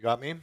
Got me?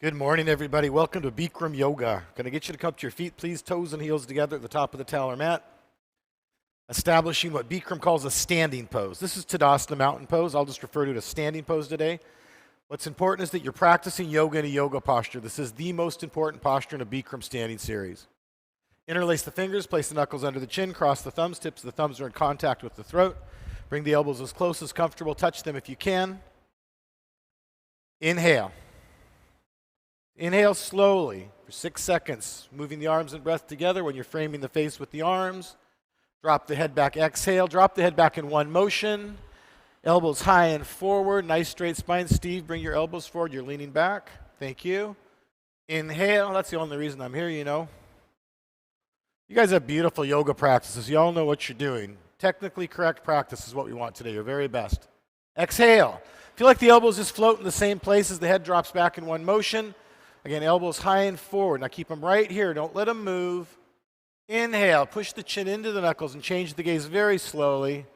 Good morning, everybody. Welcome to Bikram Yoga. Going to get you to come to your feet, please. Toes and heels together at the top of the towel or mat. Establishing what Bikram calls a standing pose. This is Tadasana mountain pose. I'll just refer to it as standing pose today. What's important is that you're practicing yoga in a yoga posture. This is the most important posture in a Bikram standing series. Interlace the fingers, place the knuckles under the chin, cross the thumbs. Tips of the thumbs are in contact with the throat. Bring the elbows as close as comfortable. Touch them if you can. Inhale. Inhale slowly for 6 seconds, moving the arms and breath together when you're framing the face with the arms. Drop the head back, exhale. Drop the head back in one motion. Elbows high and forward, nice straight spine. Steve, bring your elbows forward. You're leaning back. Thank you. Inhale. That's the only reason I'm here, you know. You guys have beautiful yoga practices. You all know what you're doing. Technically correct practice is what we want today, your very best. Exhale. Feel like the elbows just float in the same place as the head drops back in one motion. Again, elbows high and forward. Now keep them right here. Don't let them move. Inhale. Push the chin into the knuckles and change the gaze very slowly.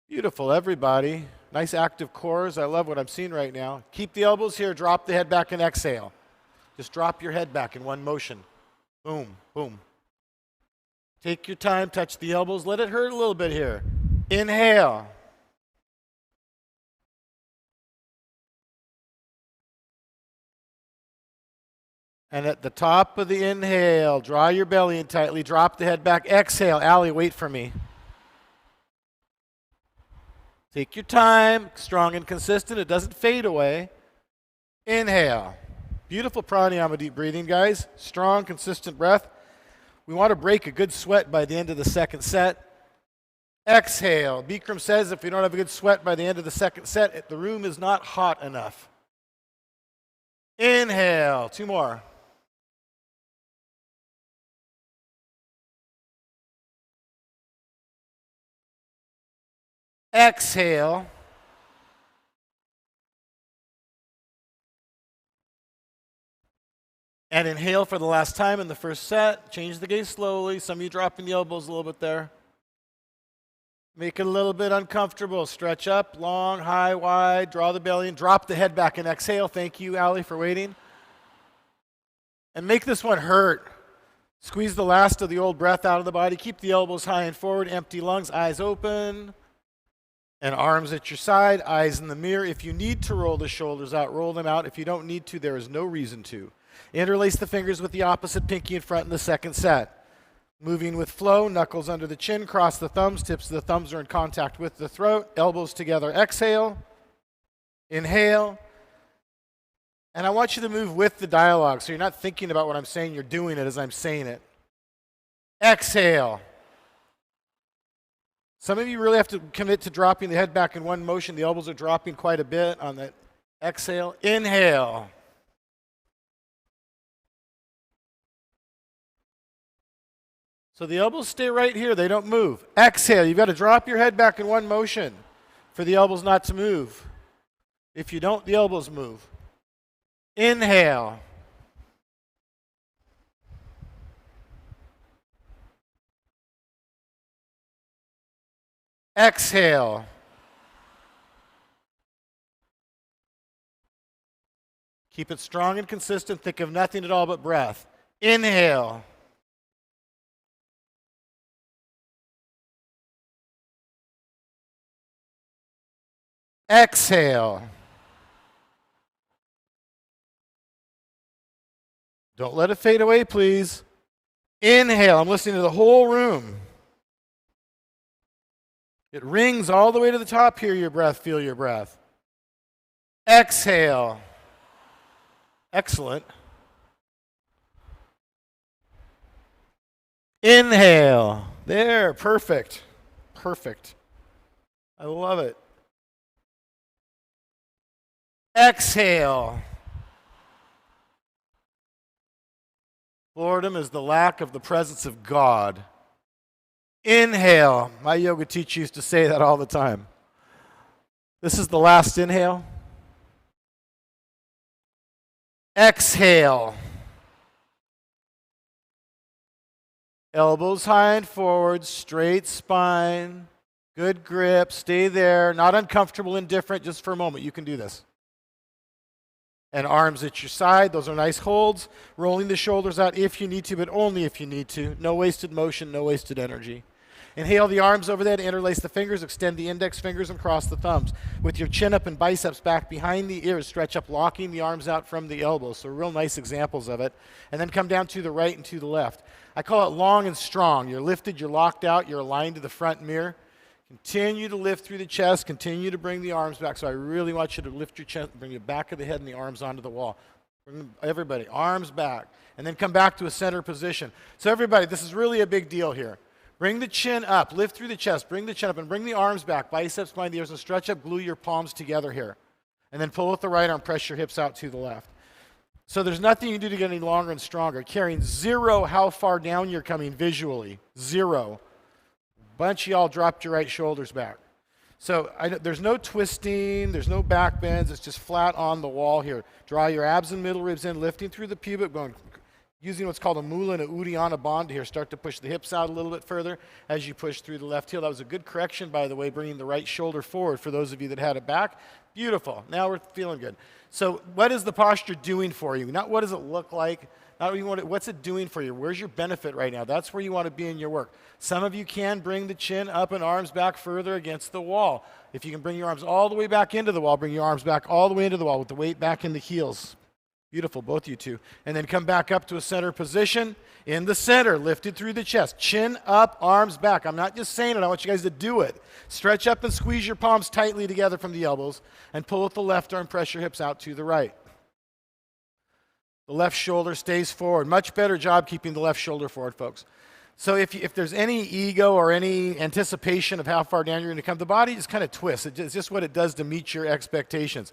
Beautiful, everybody. Nice active cores. I love what I'm seeing right now. Keep the elbows here. Drop the head back and exhale. Just drop your head back in one motion. Boom, boom. Take your time. Touch the elbows. Let it hurt a little bit here. Inhale. And at the top of the inhale, draw your belly in tightly, drop the head back, exhale. Allie, wait for me. Take your time, strong and consistent. It doesn't fade away. Inhale. Beautiful pranayama, deep breathing, guys. Strong, consistent breath. We want to break a good sweat by the end of the second set. Exhale. Bikram says if we don't have a good sweat by the end of the second set, the room is not hot enough. Inhale. 2 more. Exhale. And inhale for the last time in the first set. Change the gaze slowly. Some of you dropping the elbows a little bit there. Make it a little bit uncomfortable. Stretch up, long, high, wide. Draw the belly in. Drop the head back and exhale. Thank you, Allie, for waiting. And make this one hurt. Squeeze the last of the old breath out of the body. Keep the elbows high and forward. Empty lungs, eyes open. And arms at your side, eyes in the mirror. If you need to roll the shoulders out, roll them out. If you don't need to, there is no reason to. Interlace the fingers with the opposite pinky in front in the second set. Moving with flow, knuckles under the chin, cross the thumbs. Tips of the thumbs are in contact with the throat. Elbows together, exhale. Inhale. And I want you to move with the dialogue. So you're not thinking about what I'm saying, you're doing it as I'm saying it. Exhale. Some of you really have to commit to dropping the head back in one motion. The elbows are dropping quite a bit on the exhale. Inhale. So the elbows stay right here. They don't move. Exhale. You've got to drop your head back in one motion for the elbows not to move. If you don't, the elbows move. Inhale. Exhale. Keep it strong and consistent. Think of nothing at all but breath. Inhale. Exhale. Don't let it fade away, please. Inhale. I'm listening to the whole room. It rings all the way to the top. Hear your breath, feel your breath. Exhale. Excellent. Inhale. There, perfect. Perfect. I love it. Exhale. Boredom is the lack of the presence of God. Inhale. My yoga teacher used to say that all the time. This is the last inhale. Exhale. Elbows high and forward, straight spine, good grip, stay there, not uncomfortable, indifferent, just for a moment. You can do this. And arms at your side, those are nice holds. Rolling the shoulders out if you need to, but only if you need to. No wasted motion, no wasted energy. Inhale the arms over there to interlace the fingers, extend the index fingers and cross the thumbs. With your chin up and biceps back behind the ears, stretch up, locking the arms out from the elbows. So real nice examples of it. And then come down to the right and to the left. I call it long and strong. You're lifted, you're locked out, you're aligned to the front mirror. Continue to lift through the chest, continue to bring the arms back. So I really want you to lift your chest, bring the back of the head and the arms onto the wall. Bring everybody, arms back. And then come back to a center position. So everybody, this is really a big deal here. Bring the chin up, lift through the chest, bring the chin up and bring the arms back, biceps behind the ears, and stretch up, glue your palms together here. And then pull with the right arm, press your hips out to the left. So there's nothing you can do to get any longer and stronger. Carrying zero how far down you're coming visually. Zero. Bunch of y'all dropped your right shoulders back. So there's no twisting, there's no back bends, it's just flat on the wall here. Draw your abs and middle ribs in, lifting through the pubic bone, using what's called a mula and a uddiyana bandha here. Start to push the hips out a little bit further as you push through the left heel. That was a good correction, by the way, bringing the right shoulder forward for those of you that had it back. Beautiful. Now we're feeling good. So what is the posture doing for you? Not what does it look like, not what's it doing for you? Where's your benefit right now? That's where you want to be in your work. Some of you can bring the chin up and arms back further against the wall. If you can bring your arms all the way back into the wall, bring your arms back all the way into the wall with the weight back in the heels. Beautiful, both you two. And then come back up to a center position. In the center, lifted through the chest. Chin up, arms back. I'm not just saying it, I want you guys to do it. Stretch up and squeeze your palms tightly together from the elbows and pull with the left arm, press your hips out to the right. The left shoulder stays forward. Much better job keeping the left shoulder forward, folks. So if there's any ego or any anticipation of how far down you're going to come, the body just kind of twists. It's just what it does to meet your expectations.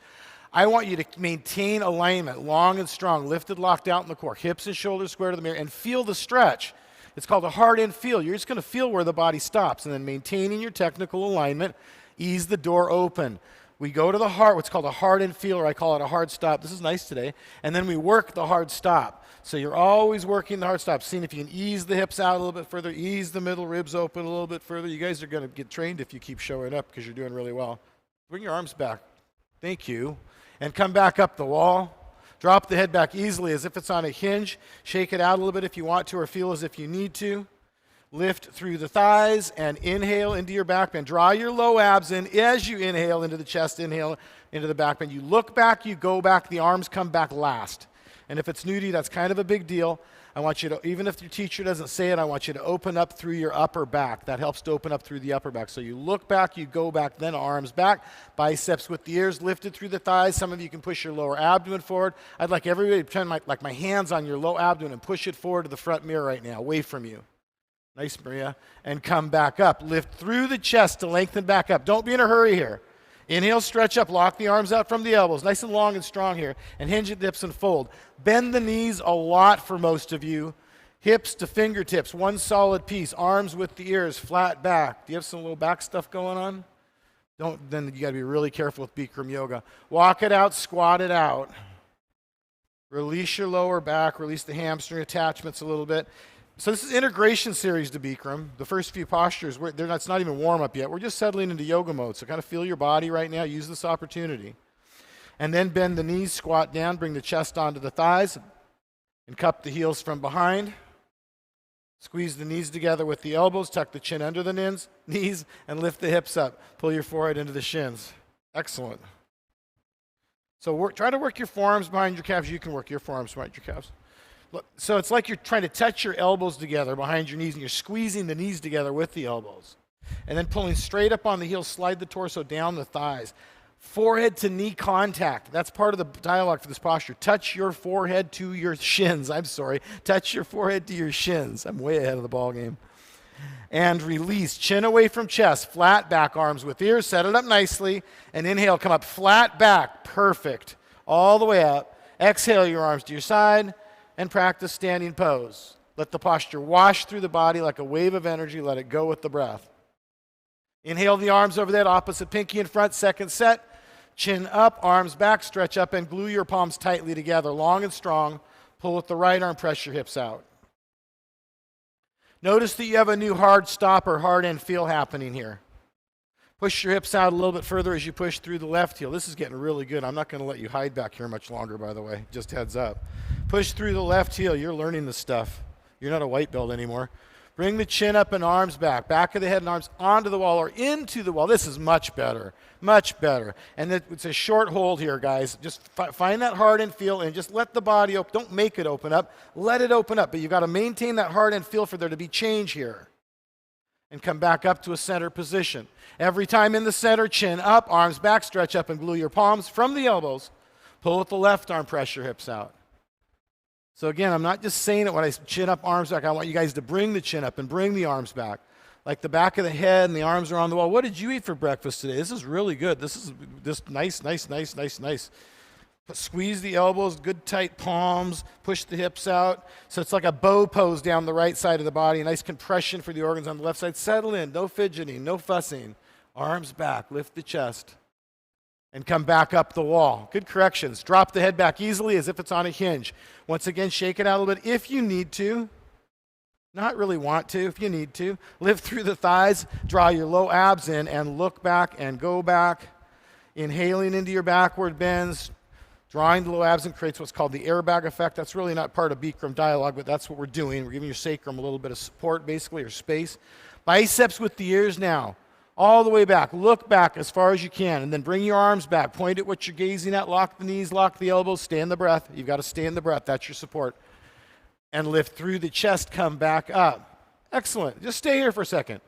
I want you to maintain alignment, long and strong, lifted, locked out in the core, hips and shoulders square to the mirror, and feel the stretch. It's called a hard-in feel. You're just going to feel where the body stops, and then maintaining your technical alignment, ease the door open. We go to the heart, what's called a hard-in feel, or I call it a hard stop. This is nice today. And then we work the hard stop. So you're always working the hard stop, seeing if you can ease the hips out a little bit further, ease the middle ribs open a little bit further. You guys are going to get trained if you keep showing up because you're doing really well. Bring your arms back. Thank you. And come back up the wall. Drop the head back easily as if it's on a hinge. Shake it out a little bit if you want to or feel as if you need to. Lift through the thighs and inhale into your back bend. Draw your low abs in as you inhale into the chest, inhale into the back bend. You look back, you go back, the arms come back last. And if it's new to you, that's kind of a big deal. I want you to, even if your teacher doesn't say it, I want you to open up through your upper back. That helps to open up through the upper back. So you look back, you go back, then arms back, biceps with the ears lifted through the thighs. Some of you can push your lower abdomen forward. I'd like everybody to turn my hands on your low abdomen and push it forward to the front mirror right now, away from you. Nice, Maria. And come back up. Lift through the chest to lengthen back up. Don't be in a hurry here. Inhale, stretch up, lock the arms out from the elbows. Nice and long and strong here. And hinge at the hips and fold. Bend the knees a lot for most of you. Hips to fingertips, one solid piece. Arms with the ears, flat back. Do you have some little back stuff going on? Then you got to be really careful with Bikram yoga. Walk it out, squat it out. Release your lower back, release the hamstring attachments a little bit. So this is integration series to Bikram. The first few postures, it's not even warm up yet. We're just settling into yoga mode. So kind of feel your body right now. Use this opportunity. And then bend the knees, squat down, bring the chest onto the thighs, and cup the heels from behind. Squeeze the knees together with the elbows, tuck the chin under the knees, and lift the hips up. Pull your forehead into the shins. Excellent. So try to work your forearms behind your calves. You can work your forearms behind your calves. So it's like you're trying to touch your elbows together behind your knees, and you're squeezing the knees together with the elbows. And then pulling straight up on the heels, slide the torso down the thighs. Forehead to knee contact. That's part of the dialogue for this posture. Touch your forehead to your shins. I'm sorry. Touch your forehead to your shins. I'm way ahead of the ball game. And release. Chin away from chest. Flat back, arms with ears. Set it up nicely. And inhale, come up flat back. Perfect. All the way up. Exhale your arms to your side and practice standing pose. Let the posture wash through the body like a wave of energy. Let it go with the breath. Inhale the arms over that opposite pinky in front. Second set. Chin up, arms back, stretch up and glue your palms tightly together, long and strong. Pull with the right arm, press your hips out. Notice that you have a new hard stop or hard end feel happening here. Push your hips out a little bit further as you push through the left heel. This is getting really good. I'm not going to let you hide back here much longer, by the way. Just heads up. Push through the left heel. You're learning this stuff. You're not a white belt anymore. Bring the chin up and arms back. Back of the head and arms onto the wall or into the wall. This is much better. Much better. And it's a short hold here, guys. Just find that hard end feel and just let the body open. Don't make it open up. Let it open up. But you've got to maintain that hard end feel for there to be change here. And come back up to a center position. Every time in the center, chin up, arms back, stretch up and glue your palms from the elbows. Pull with the left arm, press your hips out. So again, I'm not just saying it when I chin up, arms back. I want you guys to bring the chin up and bring the arms back. Like the back of the head and the arms are on the wall. What did you eat for breakfast today? This is really good. This is nice. But squeeze the elbows, good tight palms, push the hips out. So it's like a bow pose down the right side of the body. A nice compression for the organs on the left side. Settle in, no fidgeting, no fussing. Arms back, lift the chest. And come back up the wall. Good corrections. Drop the head back easily as if it's on a hinge. Once again, shake it out a little bit if you need to. Not really want to, if you need to. Lift through the thighs, draw your low abs in, and look back and go back. Inhaling into your backward bends. Drawing the low abs in creates what's called the airbag effect. That's really not part of Bikram dialogue, but that's what we're doing. We're giving your sacrum a little bit of support, basically, or space. Biceps with the ears now. All the way back. Look back as far as you can, and then bring your arms back. Point at what you're gazing at. Lock the knees, lock the elbows. Stay in the breath. You've got to stay in the breath. That's your support. And lift through the chest. Come back up. Excellent. Just stay here for a second.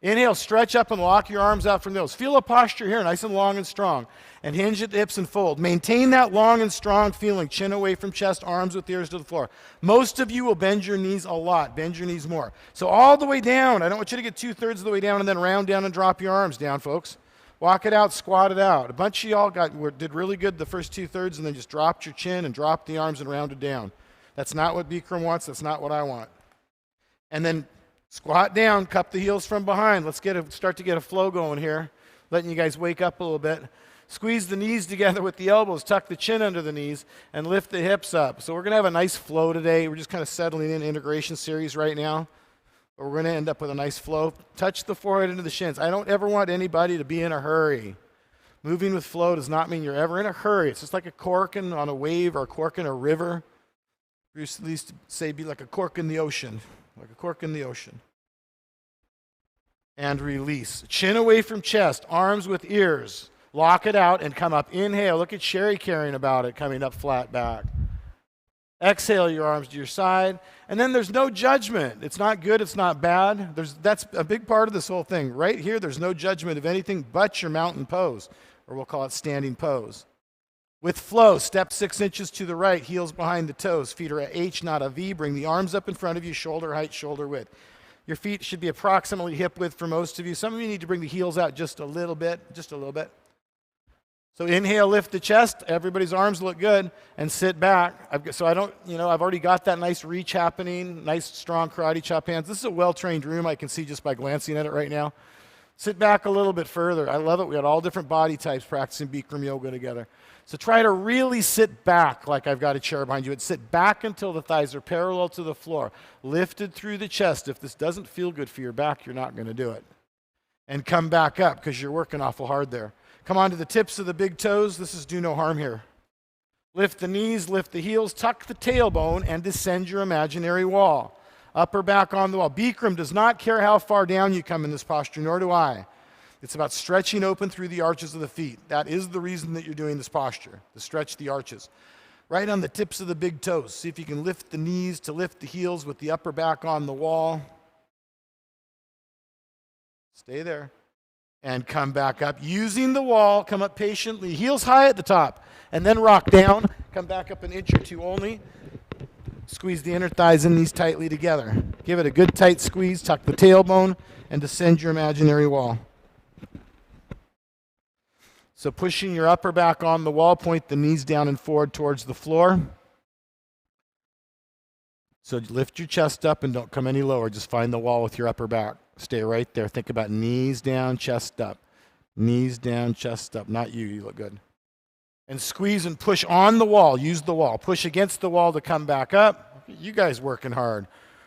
Inhale, stretch up and lock your arms out from those. Feel a posture here, nice and long and strong. And hinge at the hips and fold. Maintain that long and strong feeling. Chin away from chest, arms with ears to the floor. Most of you will bend your knees a lot. Bend your knees more. So all the way down. I don't want you to get 2/3 of the way down and then round down and drop your arms down, folks. Walk it out, squat it out. A bunch of y'all did really good the first 2/3 and then just dropped your chin and dropped the arms and rounded down. That's not what Bikram wants. That's not what I want. And then squat down, cup the heels from behind. Let's start to get a flow going here. Letting you guys wake up a little bit. Squeeze the knees together with the elbows. Tuck the chin under the knees and lift the hips up. So we're going to have a nice flow today. We're just kind of settling in integration series right now. But we're going to end up with a nice flow. Touch the forehead into the shins. I don't ever want anybody to be in a hurry. Moving with flow does not mean you're ever in a hurry. It's just like a cork on a wave or a cork in a river. We used to say be like a cork in the ocean. Like a cork in the ocean. And release. Chin away from chest, arms with ears. Lock it out and come up. Inhale. Look at Sherry caring about it, coming up flat back. Exhale your arms to your side. And then there's no judgment. It's not good, it's not bad. That's a big part of this whole thing. Right here, there's no judgment of anything but your mountain pose, or we'll call it standing pose. With flow, step 6 inches to the right, heels behind the toes. Feet are a H, not a V. Bring the arms up in front of you, shoulder height, shoulder width. Your feet should be approximately hip width for most of you. Some of you need to bring the heels out just a little bit. So inhale, lift the chest. Everybody's arms look good. And sit back. I've already got that nice reach happening. Nice, strong karate chop hands. This is a well-trained room. I can see just by glancing at it right now. Sit back a little bit further. I love it. We got all different body types practicing Bikram yoga together. So try to really sit back like I've got a chair behind you. And sit back until the thighs are parallel to the floor. Lifted through the chest. If this doesn't feel good for your back, you're not going to do it. And come back up because you're working awful hard there. Come on to the tips of the big toes. This is do no harm here. Lift the knees, lift the heels, tuck the tailbone, and descend your imaginary wall. Upper back on the wall. Bikram does not care how far down you come in this posture, nor do I. It's about stretching open through the arches of the feet. That is the reason that you're doing this posture, to stretch the arches. Right on the tips of the big toes. See if you can lift the knees to lift the heels with the upper back on the wall. Stay there. And come back up. Using the wall, come up patiently. Heels high at the top. And then rock down. Come back up an inch or two only. Squeeze the inner thighs and knees tightly together. Give it a good tight squeeze. Tuck the tailbone and descend your imaginary wall. So pushing your upper back on the wall, point the knees down and forward towards the floor. So lift your chest up and don't come any lower. Just find the wall with your upper back. Stay right there. Think about knees down, chest up. Knees down, chest up. Not you. You look good. And squeeze and push on the wall. Use the wall. Push against the wall to come back up. You guys working hard.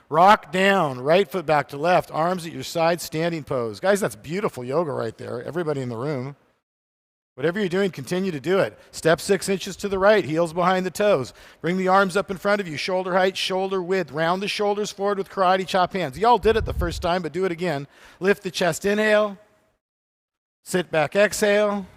Rock down. Right foot back to left. Arms at your side. Standing pose. Guys, that's beautiful yoga right there. Everybody in the room. Whatever you're doing, continue to do it. Step 6 inches to the right, heels behind the toes. Bring the arms up in front of you, shoulder height, shoulder width. Round the shoulders forward with karate chop hands. Y'all did it the first time, but do it again. Lift the chest, inhale. Sit back, exhale.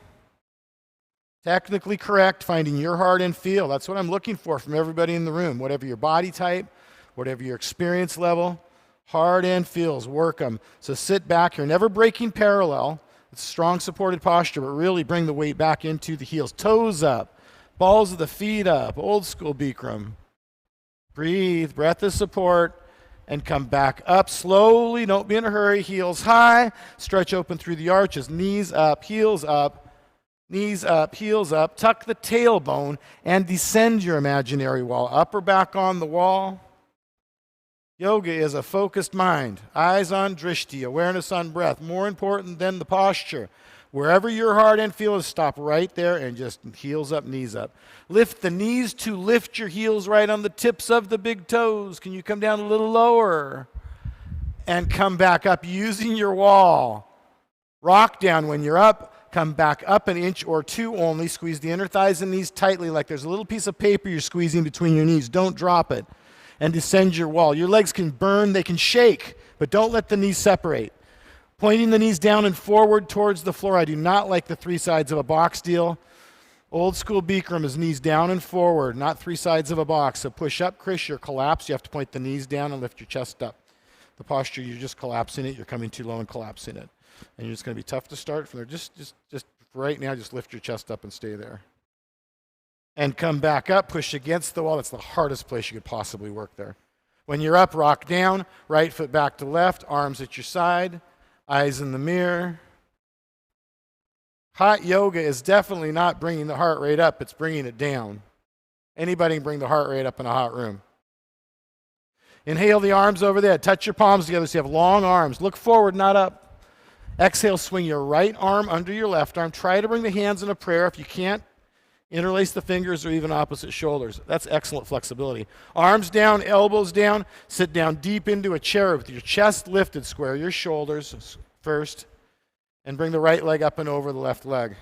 Technically correct, finding your heart and feel. That's what I'm looking for from everybody in the room. Whatever your body type, whatever your experience level, heart and feels, work them. So sit back here, never breaking parallel. It's strong supported posture, but really bring the weight back into the heels. Toes up, balls of the feet up, old school Bikram. Breathe, breath of support, and come back up slowly. Don't be in a hurry. Heels high, stretch open through the arches. Knees up, heels up, knees up, heels up. Tuck the tailbone and descend your imaginary wall. Upper back on the wall. Yoga is a focused mind, eyes on drishti, awareness on breath, more important than the posture. Wherever your heart and feel is, stop right there and just heels up, knees up. Lift the knees to lift your heels right on the tips of the big toes. Can you come down a little lower? And come back up using your wall. Rock down when you're up. Come back up an inch or two only. Squeeze the inner thighs and knees tightly like there's a little piece of paper you're squeezing between your knees. Don't drop it. And descend your wall. Your legs can burn, they can shake, but don't let the knees separate. Pointing the knees down and forward towards the floor. I do not like the 3 sides of a box deal. Old school Bikram is knees down and forward, not 3 sides of a box. So push up, Chris, you're collapsed. You have to point the knees down and lift your chest up. The posture, you're just collapsing it. You're coming too low and collapsing it. And you're just going to be tough to start from there. Just right now, just lift your chest up and stay there. And come back up, push against the wall. That's the hardest place you could possibly work there. When you're up, rock down, right foot back to left, arms at your side, eyes in the mirror. Hot yoga is definitely not bringing the heart rate up, it's bringing it down. Anybody can bring the heart rate up in a hot room. Inhale the arms over there. Touch your palms together so you have long arms. Look forward, not up. Exhale, swing your right arm under your left arm. Try to bring the hands in a prayer. If you can't, interlace the fingers or even opposite shoulders. That's excellent flexibility. Arms down, elbows down. Sit down deep into a chair with your chest lifted. Square your shoulders first. And bring the right leg up and over the left leg.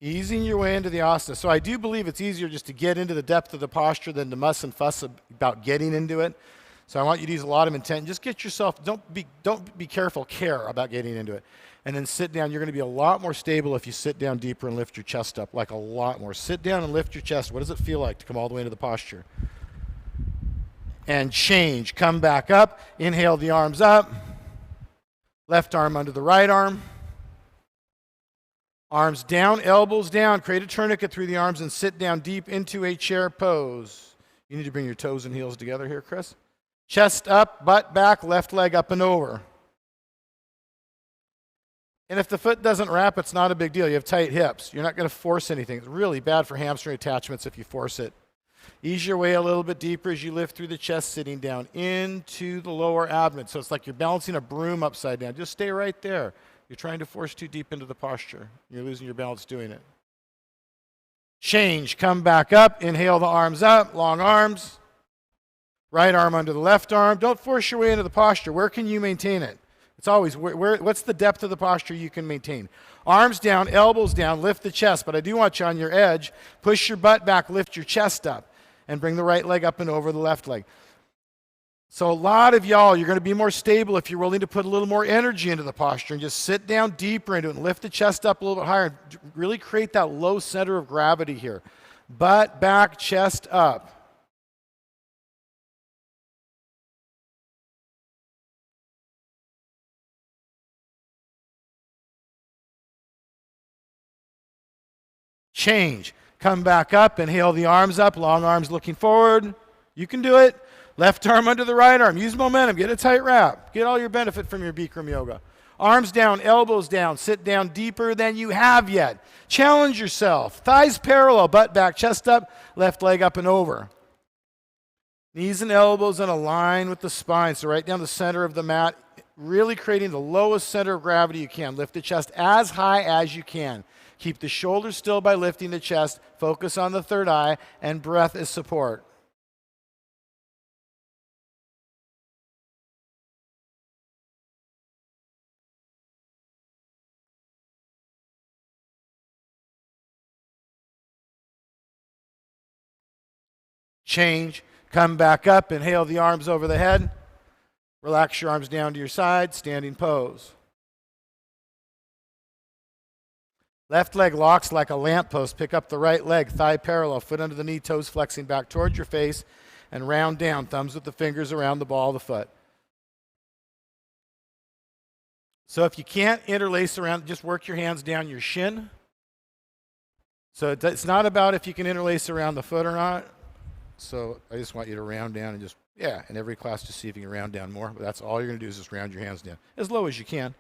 Easing your way into the asana. So I do believe it's easier just to get into the depth of the posture than to muss and fuss about getting into it. So I want you to use a lot of intent. Just get yourself, don't be careful, care about getting into it. And then sit down. You're going to be a lot more stable if you sit down deeper and lift your chest up, like a lot more. Sit down and lift your chest. What does it feel like to come all the way into the posture? And change. Come back up. Inhale the arms up. Left arm under the right arm. Arms down, elbows down. Create a tourniquet through the arms and sit down deep into a chair pose. You need to bring your toes and heels together here, Chris. Chest up, butt back, left leg up and over. And if the foot doesn't wrap, it's not a big deal. You have tight hips. You're not going to force anything. It's really bad for hamstring attachments if you force it. Ease your way a little bit deeper as you lift through the chest, sitting down into the lower abdomen. So it's like you're balancing a broom upside down. Just stay right there. You're trying to force too deep into the posture. You're losing your balance doing it. Change. Come back up. Inhale the arms up. Long arms. Right arm under the left arm. Don't force your way into the posture. Where can you maintain it? It's always, what's the depth of the posture you can maintain? Arms down, elbows down, lift the chest. But I do want you on your edge. Push your butt back, lift your chest up. And bring the right leg up and over the left leg. So a lot of y'all, you're going to be more stable if you're willing to put a little more energy into the posture and just sit down deeper into it and lift the chest up a little bit higher and really create that low center of gravity here. Butt back, chest up. Change. Come back up, inhale the arms up, long arms looking forward. You can do it. Left arm under the right arm. Use momentum. Get a tight wrap. Get all your benefit from your Bikram yoga. Arms down, elbows down. Sit down deeper than you have yet. Challenge yourself. Thighs parallel, butt back, chest up, left leg up and over. Knees and elbows in a line with the spine, so right down the center of the mat, really creating the lowest center of gravity you can. Lift the chest as high as you can. Keep the shoulders still by lifting the chest. Focus on the third eye, and breath is support. Change. Come back up. Inhale the arms over the head. Relax your arms down to your side. Standing pose. Left leg locks like a lamppost. Pick up the right leg. Thigh parallel. Foot under the knee. Toes flexing back towards your face. And round down. Thumbs with the fingers around the ball of the foot. So if you can't interlace around, just work your hands down your shin. So it's not about if you can interlace around the foot or not. So I just want you to round down and just, in every class just see if you can round down more. But that's all you're going to do is just round your hands down as low as you can.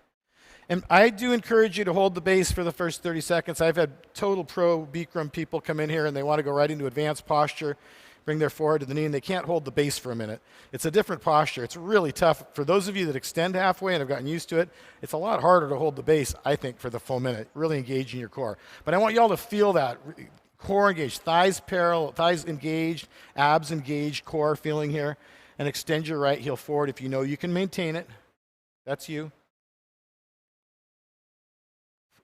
And I do encourage you to hold the base for the first 30 seconds. I've had total pro Bikram people come in here and they want to go right into advanced posture, bring their forehead to the knee, and they can't hold the base for a minute. It's a different posture. It's really tough. For those of you that extend halfway and have gotten used to it, it's a lot harder to hold the base, I think, for the full minute, really engaging your core. But I want you all to feel that. Core engaged, thighs parallel, thighs engaged, abs engaged, core feeling here. And extend your right heel forward if you know you can maintain it. That's you.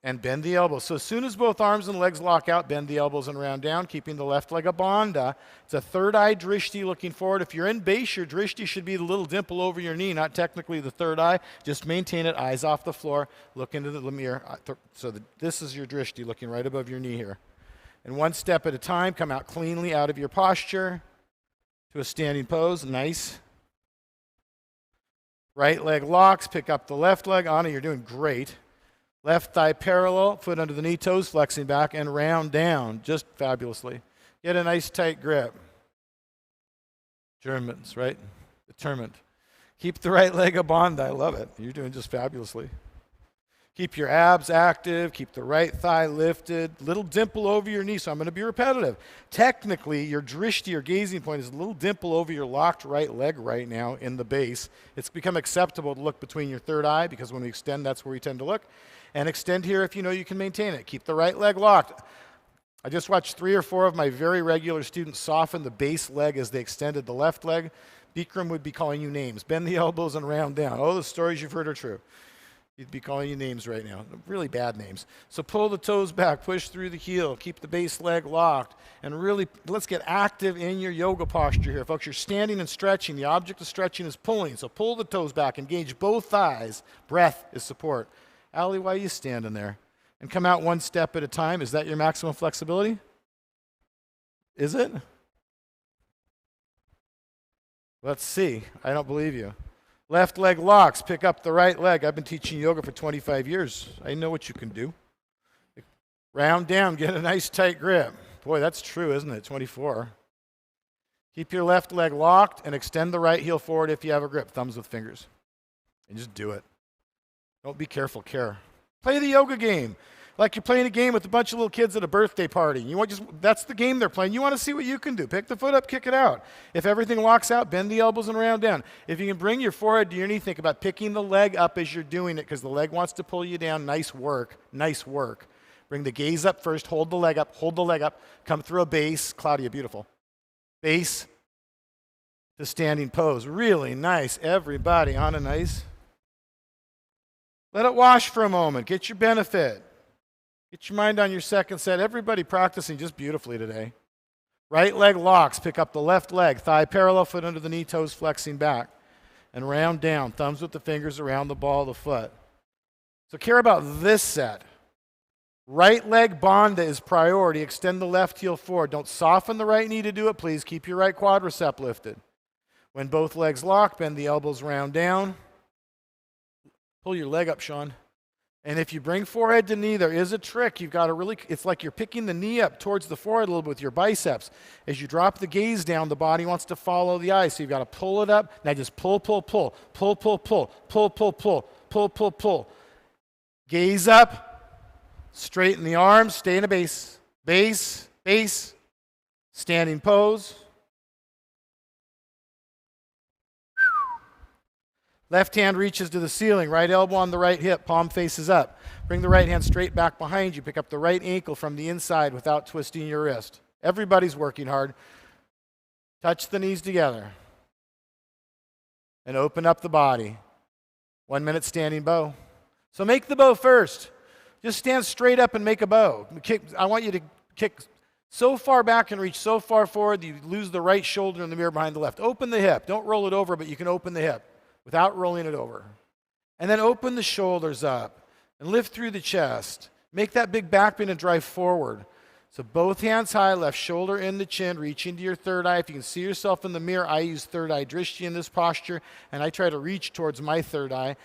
And bend the elbows. So as soon as both arms and legs lock out, bend the elbows and round down, keeping the left leg a bandha. It's a third eye drishti looking forward. If you're in base, your drishti should be the little dimple over your knee, not technically the third eye. Just maintain it, eyes off the floor, look into the mirror. So this is your drishti looking right above your knee here. And one step at a time, come out cleanly out of your posture to a standing pose. Nice. Right leg locks, pick up the left leg. Anna, you're doing great. Left thigh parallel, foot under the knee, toes flexing back, and round down, just fabulously. Get a nice tight grip. Germans, right? Determined. Keep the right leg a bandha. I love it. You're doing just fabulously. Keep your abs active. Keep the right thigh lifted. Little dimple over your knee, so I'm going to be repetitive. Technically, your drishti, your gazing point, is a little dimple over your locked right leg right now in the base. It's become acceptable to look between your third eye because when we extend, that's where we tend to look. And extend here if you know you can maintain it. Keep the right leg locked. I just watched 3 or 4 of my very regular students soften the base leg as they extended the left leg. Bikram would be calling you names. Bend the elbows and round down. Oh, the stories you've heard are true. He'd be calling you names right now, really bad names. So pull the toes back, push through the heel, keep the base leg locked, and really let's get active in your yoga posture here. Folks, you're standing and stretching. The object of stretching is pulling, so pull the toes back, engage both thighs. Breath is support. Allie, why are you standing there? And come out one step at a time. Is that your maximum flexibility? Is it? Let's see. I don't believe you. Left leg locks, pick up the right leg. I've been teaching yoga for 25 years. I know what you can do. Round down, get a nice tight grip. Boy, that's true, isn't it? 24. Keep your left leg locked and extend the right heel forward if you have a grip. Thumbs with fingers. And just do it. Don't be careful, care. Play the yoga game. Like you're playing a game with a bunch of little kids at a birthday party. That's the game they're playing. You want to see what you can do. Pick the foot up, kick it out. If everything locks out, bend the elbows and round down. If you can bring your forehead to your knee, think about picking the leg up as you're doing it because the leg wants to pull you down. Nice work. Nice work. Bring the gaze up first. Hold the leg up. Hold the leg up. Come through a base. Claudia, beautiful. Base to standing pose. Really nice. Everybody on a nice. Let it wash for a moment. Get your benefit. Get your mind on your second set. Everybody practicing just beautifully today. Right leg locks. Pick up the left leg. Thigh parallel, foot under the knee, toes flexing back. And round down. Thumbs with the fingers around the ball of the foot. So care about this set. Right leg bandha is priority. Extend the left heel forward. Don't soften the right knee to do it, please. Keep your right quadricep lifted. When both legs lock, bend the elbows round down. Pull your leg up, Sean. And if you bring forehead to knee, there is a trick. You've got to really, it's like you're picking the knee up towards the forehead a little bit with your biceps. As you drop the gaze down, the body wants to follow the eye. So you've got to pull it up. Now just pull, pull, pull, pull, pull, pull, pull, pull, pull, pull, pull, pull. Gaze up, straighten the arms, stay in a base. Base, base, standing pose. Left hand reaches to the ceiling, right elbow on the right hip, palm faces up. Bring the right hand straight back behind you. Pick up the right ankle from the inside without twisting your wrist. Everybody's working hard. Touch the knees together. And open up the body. 1 minute standing bow. So make the bow first. Just stand straight up and make a bow. I want you to kick so far back and reach so far forward that you lose the right shoulder in the mirror behind the left. Open the hip. Don't roll it over, but you can open the hip without rolling it over. And then open the shoulders up and lift through the chest. Make that big back bend and drive forward. So both hands high, left shoulder in the chin, reaching to your third eye. If you can see yourself in the mirror, I use third eye drishti in this posture, and I try to reach towards my third eye.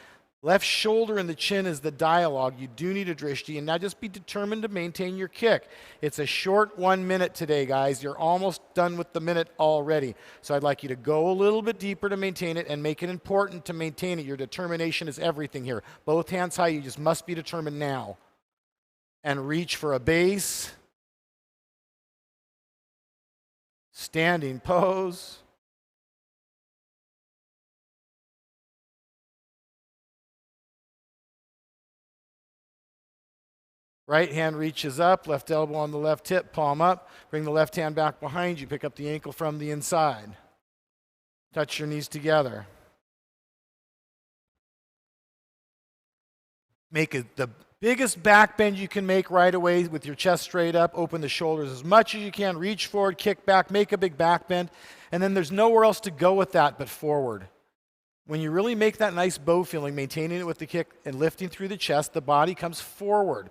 Left shoulder in the chin is the dialogue. You do need a drishti, and now just be determined to maintain your kick. It's a short 1 minute today, guys. You're almost done with the minute already. So I'd like you to go a little bit deeper to maintain it and make it important to maintain it. Your determination is everything here. Both hands high, you just must be determined now. And reach for a base. Standing pose. Right hand reaches up, left elbow on the left hip, palm up. Bring the left hand back behind you. Pick up the ankle from the inside. Touch your knees together. Make it the biggest back bend you can make right away with your chest straight up. Open the shoulders as much as you can. Reach forward, kick back, make a big back bend. And then there's nowhere else to go with that but forward. When you really make that nice bow feeling, maintaining it with the kick and lifting through the chest, the body comes forward.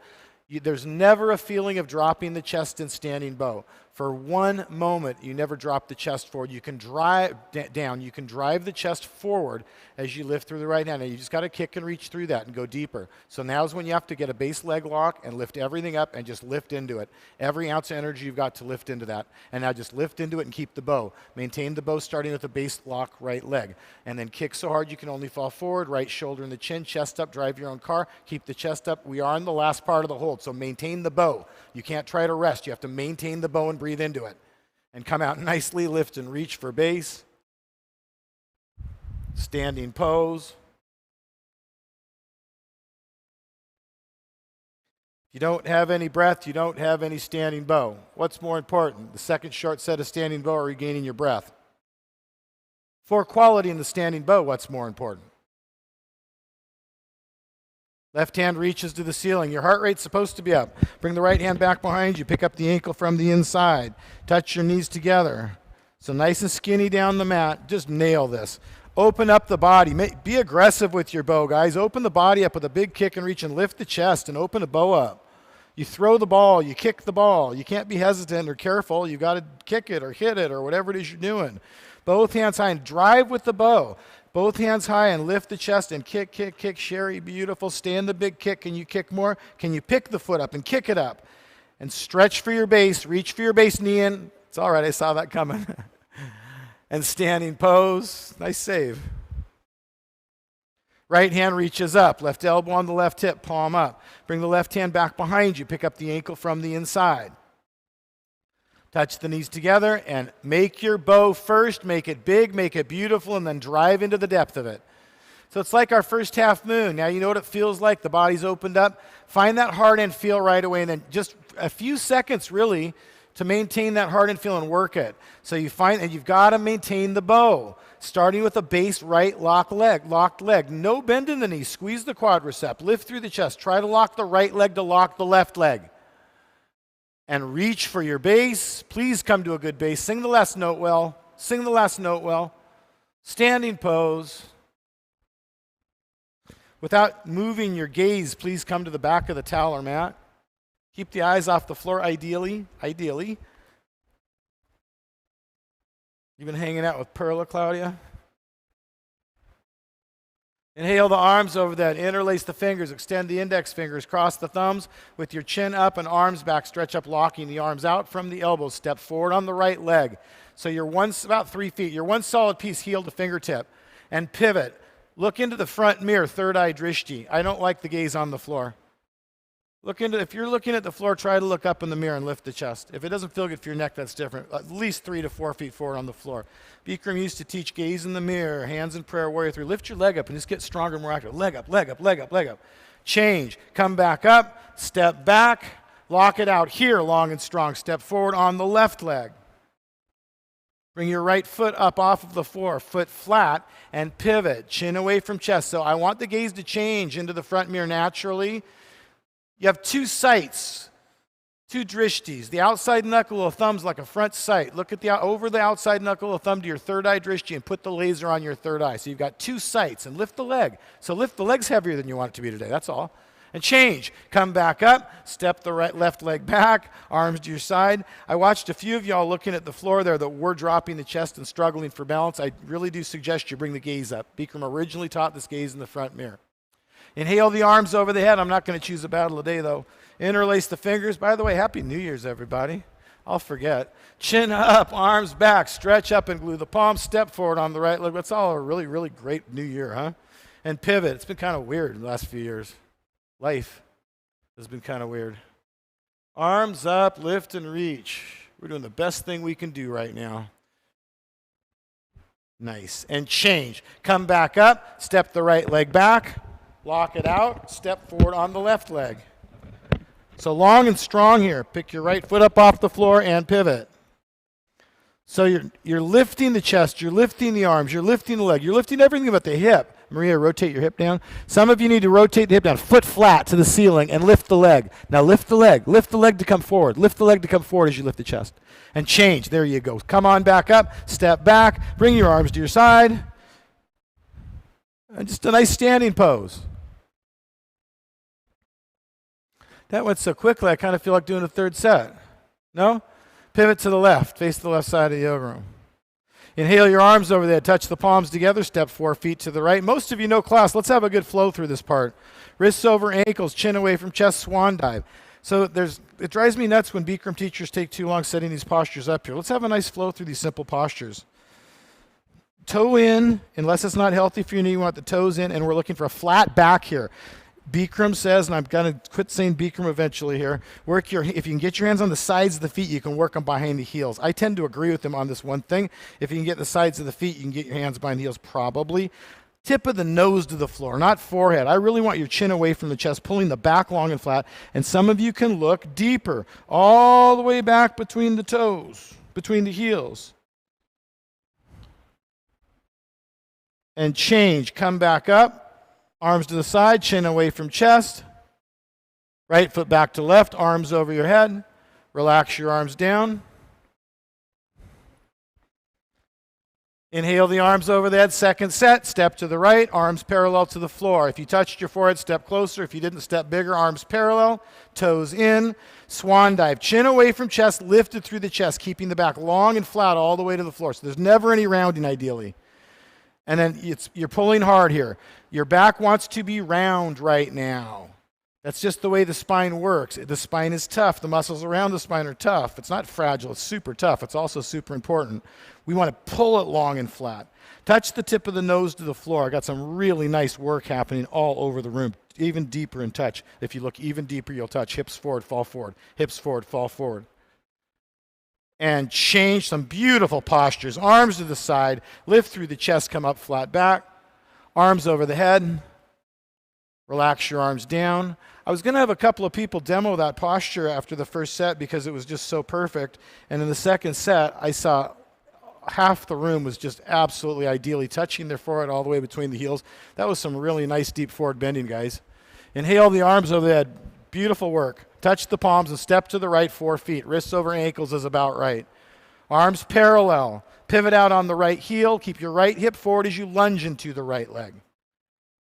There's never a feeling of dropping the chest in standing bow. For 1 moment, you never drop the chest forward. You can drive down. You can drive the chest forward as you lift through the right hand. And you just got to kick and reach through that and go deeper. So now's when you have to get a base leg lock and lift everything up and just lift into it. Every ounce of energy you've got to lift into that. And now just lift into it and keep the bow. Maintain the bow starting with a base lock right leg. And then kick so hard you can only fall forward. Right shoulder in the chin, chest up, drive your own car. Keep the chest up. We are in the last part of the hold. So maintain the bow. You can't try to rest. You have to maintain the bow and breathe into it. And come out nicely, lift and reach for base. Standing pose. If you don't have any breath, you don't have any standing bow. What's more important? The second short set of standing bow or regaining your breath? For quality in the standing bow, what's more important? Left hand reaches to the ceiling. Your heart rate's supposed to be up. Bring the right hand back behind you. Pick up the ankle from the inside. Touch your knees together. So nice and skinny down the mat. Just nail this. Open up the body. Be aggressive with your bow, guys. Open the body up with a big kick and reach and lift the chest and open the bow up. You throw the ball. You kick the ball. You can't be hesitant or careful. You've got to kick it or hit it or whatever it is you're doing. Both hands high and drive with the bow. Both hands high and lift the chest and kick, kick, kick. Sherry, beautiful. Stay in the big kick. Can you kick more? Can you pick the foot up and kick it up? And stretch for your base. Reach for your base, knee in. It's all right. I saw that coming. And standing pose. Nice save. Right hand reaches up. Left elbow on the left hip. Palm up. Bring the left hand back behind you. Pick up the ankle from the inside. Touch the knees together and make your bow first. Make it big, make it beautiful, and then drive into the depth of it. So it's like our first half moon. Now you know what it feels like. The body's opened up. Find that hard end feel right away, and then just a few seconds really to maintain that hard end feel and work it. So you find, and you've got to maintain the bow. Starting with a base right locked leg. No bend in the knee. Squeeze the quadricep. Lift through the chest. Try to lock the right leg to lock the left leg. And reach for your base. Please come to a good base. Sing the last note well. Sing the last note well. Standing pose. Without moving your gaze, please come to the back of the towel or mat. Keep the eyes off the floor, ideally. You've been hanging out with Perla, Claudia? Inhale the arms over that. Interlace the fingers. Extend the index fingers. Cross the thumbs with your chin up and arms back. Stretch up, locking the arms out from the elbows. Step forward on the right leg. So you're about 3 feet. You're one solid piece, heel to fingertip. And pivot. Look into the front mirror, third eye drishti. I don't like the gaze on the floor. If you're looking at the floor, try to look up in the mirror and lift the chest. If it doesn't feel good for your neck, that's different. At least 3 to 4 feet forward on the floor. Bikram used to teach gaze in the mirror, hands in prayer, warrior 3. Lift your leg up and just get stronger and more active. Leg up, leg up, leg up, leg up. Change. Come back up, step back, lock it out here, long and strong. Step forward on the left leg. Bring your right foot up off of the floor, foot flat, and pivot. Chin away from chest. So I want the gaze to change into the front mirror naturally. You have 2 sights, 2 drishtis. The outside knuckle of thumb's like a front sight. Look at over the outside knuckle of thumb to your third eye drishti and put the laser on your third eye. So you've got 2 sights, and lift the leg. So lift the leg's heavier than you want it to be today, that's all. And change. Come back up, step the left leg back, arms to your side. I watched a few of y'all looking at the floor there that were dropping the chest and struggling for balance. I really do suggest you bring the gaze up. Bikram originally taught this gaze in the front mirror. Inhale the arms over the head. I'm not going to choose a battle today, though. Interlace the fingers. By the way, Happy New Year's, everybody. I'll forget. Chin up, arms back. Stretch up and glue the palms. Step forward on the right leg. That's all a really, really great new year, huh? And pivot. It's been kind of weird in the last few years. Life has been kind of weird. Arms up, lift and reach. We're doing the best thing we can do right now. Nice. And change. Come back up. Step the right leg back. Lock it out, step forward on the left leg. So long and strong here. Pick your right foot up off the floor and pivot. So you're lifting the chest, you're lifting the arms, you're lifting the leg, you're lifting everything but the hip. Maria, rotate your hip down. Some of you need to rotate the hip down, foot flat to the ceiling, and lift the leg. Now lift the leg to come forward. Lift the leg to come forward as you lift the chest. And change, there you go. Come on back up, step back, bring your arms to your side. And just a nice standing pose. That went so quickly, I kind of feel like doing a third set. No? Pivot to the left. Face the left side of the yoga room. Inhale your arms over there. Touch the palms together. Step 4 feet to the right. Most of you know class. Let's have a good flow through this part. Wrists over ankles, chin away from chest, swan dive. So it drives me nuts when Bikram teachers take too long setting these postures up here. Let's have a nice flow through these simple postures. Toe in, unless it's not healthy for your knee, you want the toes in, and we're looking for a flat back here. Bikram says, and I'm going to quit saying Bikram eventually here, if you can get your hands on the sides of the feet, you can work them behind the heels. I tend to agree with him on this one thing. If you can get the sides of the feet, you can get your hands behind the heels, probably. Tip of the nose to the floor, not forehead. I really want your chin away from the chest, pulling the back long and flat. And some of you can look deeper, all the way back between the toes, between the heels. And change, come back up. Arms to the side, chin away from chest. Right foot back to left, arms over your head. Relax your arms down. Inhale the arms over the head, second set. Step to the right, arms parallel to the floor. If you touched your forehead, step closer. If you didn't, step bigger, arms parallel, toes in. Swan dive, chin away from chest, lifted through the chest, keeping the back long and flat all the way to the floor. So there's never any rounding, ideally. And then you're pulling hard here. Your back wants to be round right now. That's just the way the spine works. The spine is tough. The muscles around the spine are tough. It's not fragile. It's super tough. It's also super important. We want to pull it long and flat. Touch the tip of the nose to the floor. I got some really nice work happening all over the room. Even deeper in touch. If you look even deeper, you'll touch. Hips forward, fall forward. Hips forward, fall forward. And change some beautiful postures. Arms to the side, lift through the chest, come up flat back. Arms over the head. Relax your arms down. I was going to have a couple of people demo that posture after the first set because it was just so perfect. And in the second set, I saw half the room was just absolutely ideally touching their forehead all the way between the heels. That was some really nice deep forward bending, guys. Inhale the arms over the head. Beautiful work. Touch the palms and step to the right 4 feet. Wrists over ankles is about right. Arms parallel. Pivot out on the right heel. Keep your right hip forward as you lunge into the right leg.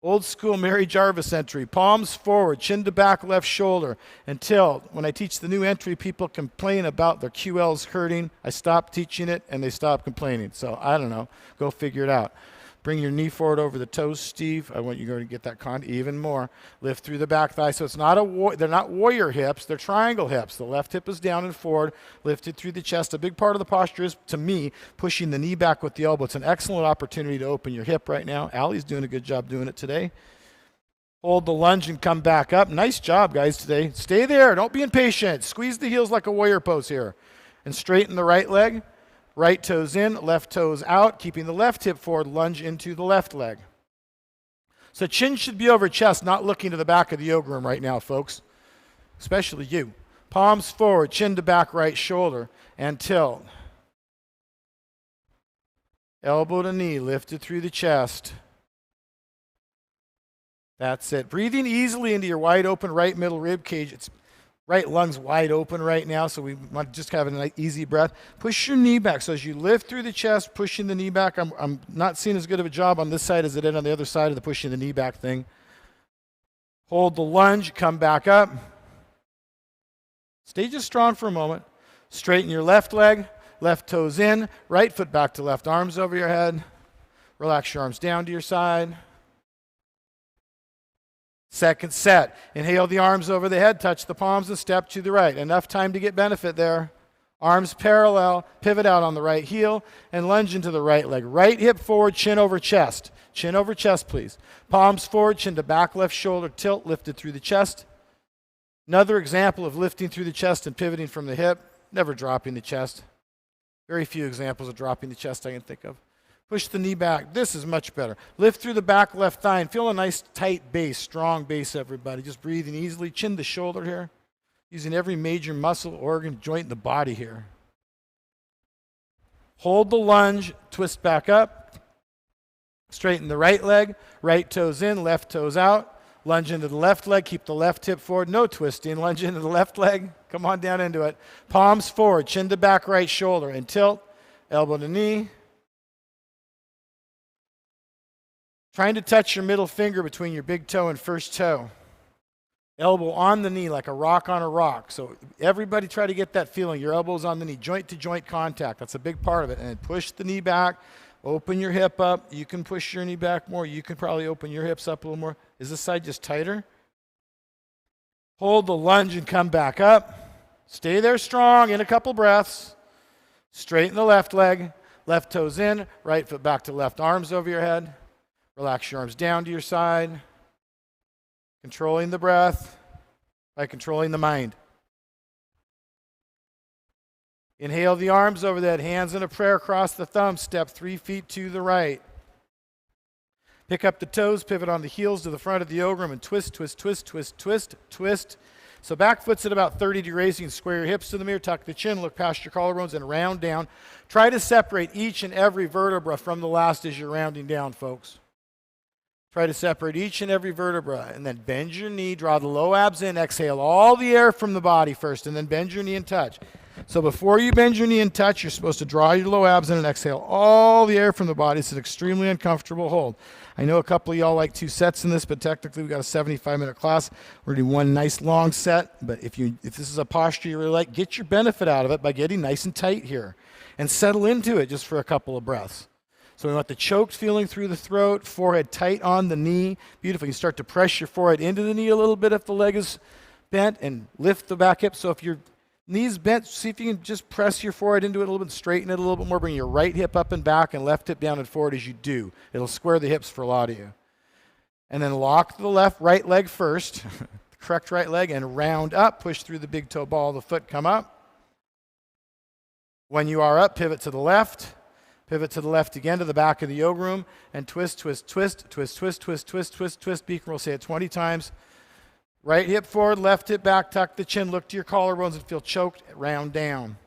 Old school Mary Jarvis entry. Palms forward, chin to back left shoulder. Until, when I teach the new entry, people complain about their QLs hurting. I stop teaching it and they stop complaining. So I don't know. Go figure it out. Bring your knee forward over the toes, Steve. I want you to get that even more. Lift through the back thigh. So it's not they're not warrior hips, they're triangle hips. The left hip is down and forward, lifted through the chest. A big part of the posture is, to me, pushing the knee back with the elbow. It's an excellent opportunity to open your hip right now. Allie's doing a good job doing it today. Hold the lunge and come back up. Nice job, guys, today. Stay there. Don't be impatient. Squeeze the heels like a warrior pose here. And straighten the right leg. Right toes in, left toes out, keeping the left hip forward, lunge into the left leg. So chin should be over chest, not looking to the back of the yoga room right now, folks, especially you. Palms forward, chin to back right shoulder, and tilt. Elbow to knee, lifted through the chest. That's it. Breathing easily into your wide open right middle rib cage. It's right lung's wide open right now, so we want to just have a nice, easy breath. Push your knee back. So as you lift through the chest, pushing the knee back. I'm not seeing as good of a job on this side as it did on the other side of the pushing the knee back thing. Hold the lunge, come back up. Stay just strong for a moment. Straighten your left leg, left toes in, right foot back to left, arms over your head. Relax your arms down to your side. Second set. Inhale the arms over the head, touch the palms and step to the right. Enough time to get benefit there. Arms parallel, pivot out on the right heel, and lunge into the right leg. Right hip forward, chin over chest. Chin over chest, please. Palms forward, chin to back left shoulder, tilt, lifted through the chest. Another example of lifting through the chest and pivoting from the hip, never dropping the chest. Very few examples of dropping the chest I can think of. Push the knee back. This is much better. Lift through the back left thigh and feel a nice tight base, strong base, everybody. Just breathing easily, chin to shoulder here. Using every major muscle, organ, joint in the body here. Hold the lunge, twist back up. Straighten the right leg, right toes in, left toes out. Lunge into the left leg, keep the left hip forward, no twisting. Lunge into the left leg, come on down into it. Palms forward, chin to back right shoulder, and tilt, elbow to knee. Trying to touch your middle finger between your big toe and first toe. Elbow on the knee like a rock on a rock. So everybody try to get that feeling. Your elbow's on the knee, joint to joint contact. That's a big part of it. And push the knee back, open your hip up. You can push your knee back more. You can probably open your hips up a little more. Is this side just tighter? Hold the lunge and come back up. Stay there strong in a couple breaths. Straighten the left leg, left toes in, right foot back to left, arms over your head. Relax your arms down to your side. Controlling the breath by controlling the mind. Inhale the arms over the head, hands in a prayer, cross the thumbs, step 3 feet to the right. Pick up the toes, pivot on the heels to the front of the yoga room, and twist, twist, twist, twist, twist, twist. So back foot's at about 30 degrees. You can square your hips to the mirror, tuck the chin, look past your collarbones, and round down. Try to separate each and every vertebra from the last as you're rounding down, folks. Try to separate each and every vertebra, and then bend your knee, draw the low abs in, exhale all the air from the body first, and then bend your knee and touch. So before you bend your knee and touch, you're supposed to draw your low abs in and exhale all the air from the body. It's an extremely uncomfortable hold. I know a couple of y'all like 2 sets in this, but technically we've got a 75-minute class. We're doing one nice long set, but if this is a posture you really like, get your benefit out of it by getting nice and tight here, and settle into it just for a couple of breaths. So we want the choked feeling through the throat, forehead tight on the knee. Beautiful. You start to press your forehead into the knee a little bit if the leg is bent, and lift the back hip. So if your knee's bent, see if you can just press your forehead into it a little bit, straighten it a little bit more. Bring your right hip up and back and left hip down and forward as you do. It'll square the hips for a lot of you. And then lock the right leg first, the correct right leg, and round up. Push through the big toe ball of the foot, come up. When you are up, pivot to the left. Pivot to the left again to the back of the yoga room, and twist, twist, twist, twist, twist, twist, twist, twist, twist. Beacon, we'll say it 20 times. Right hip forward, left hip back, tuck the chin, look to your collarbones and feel choked, round down.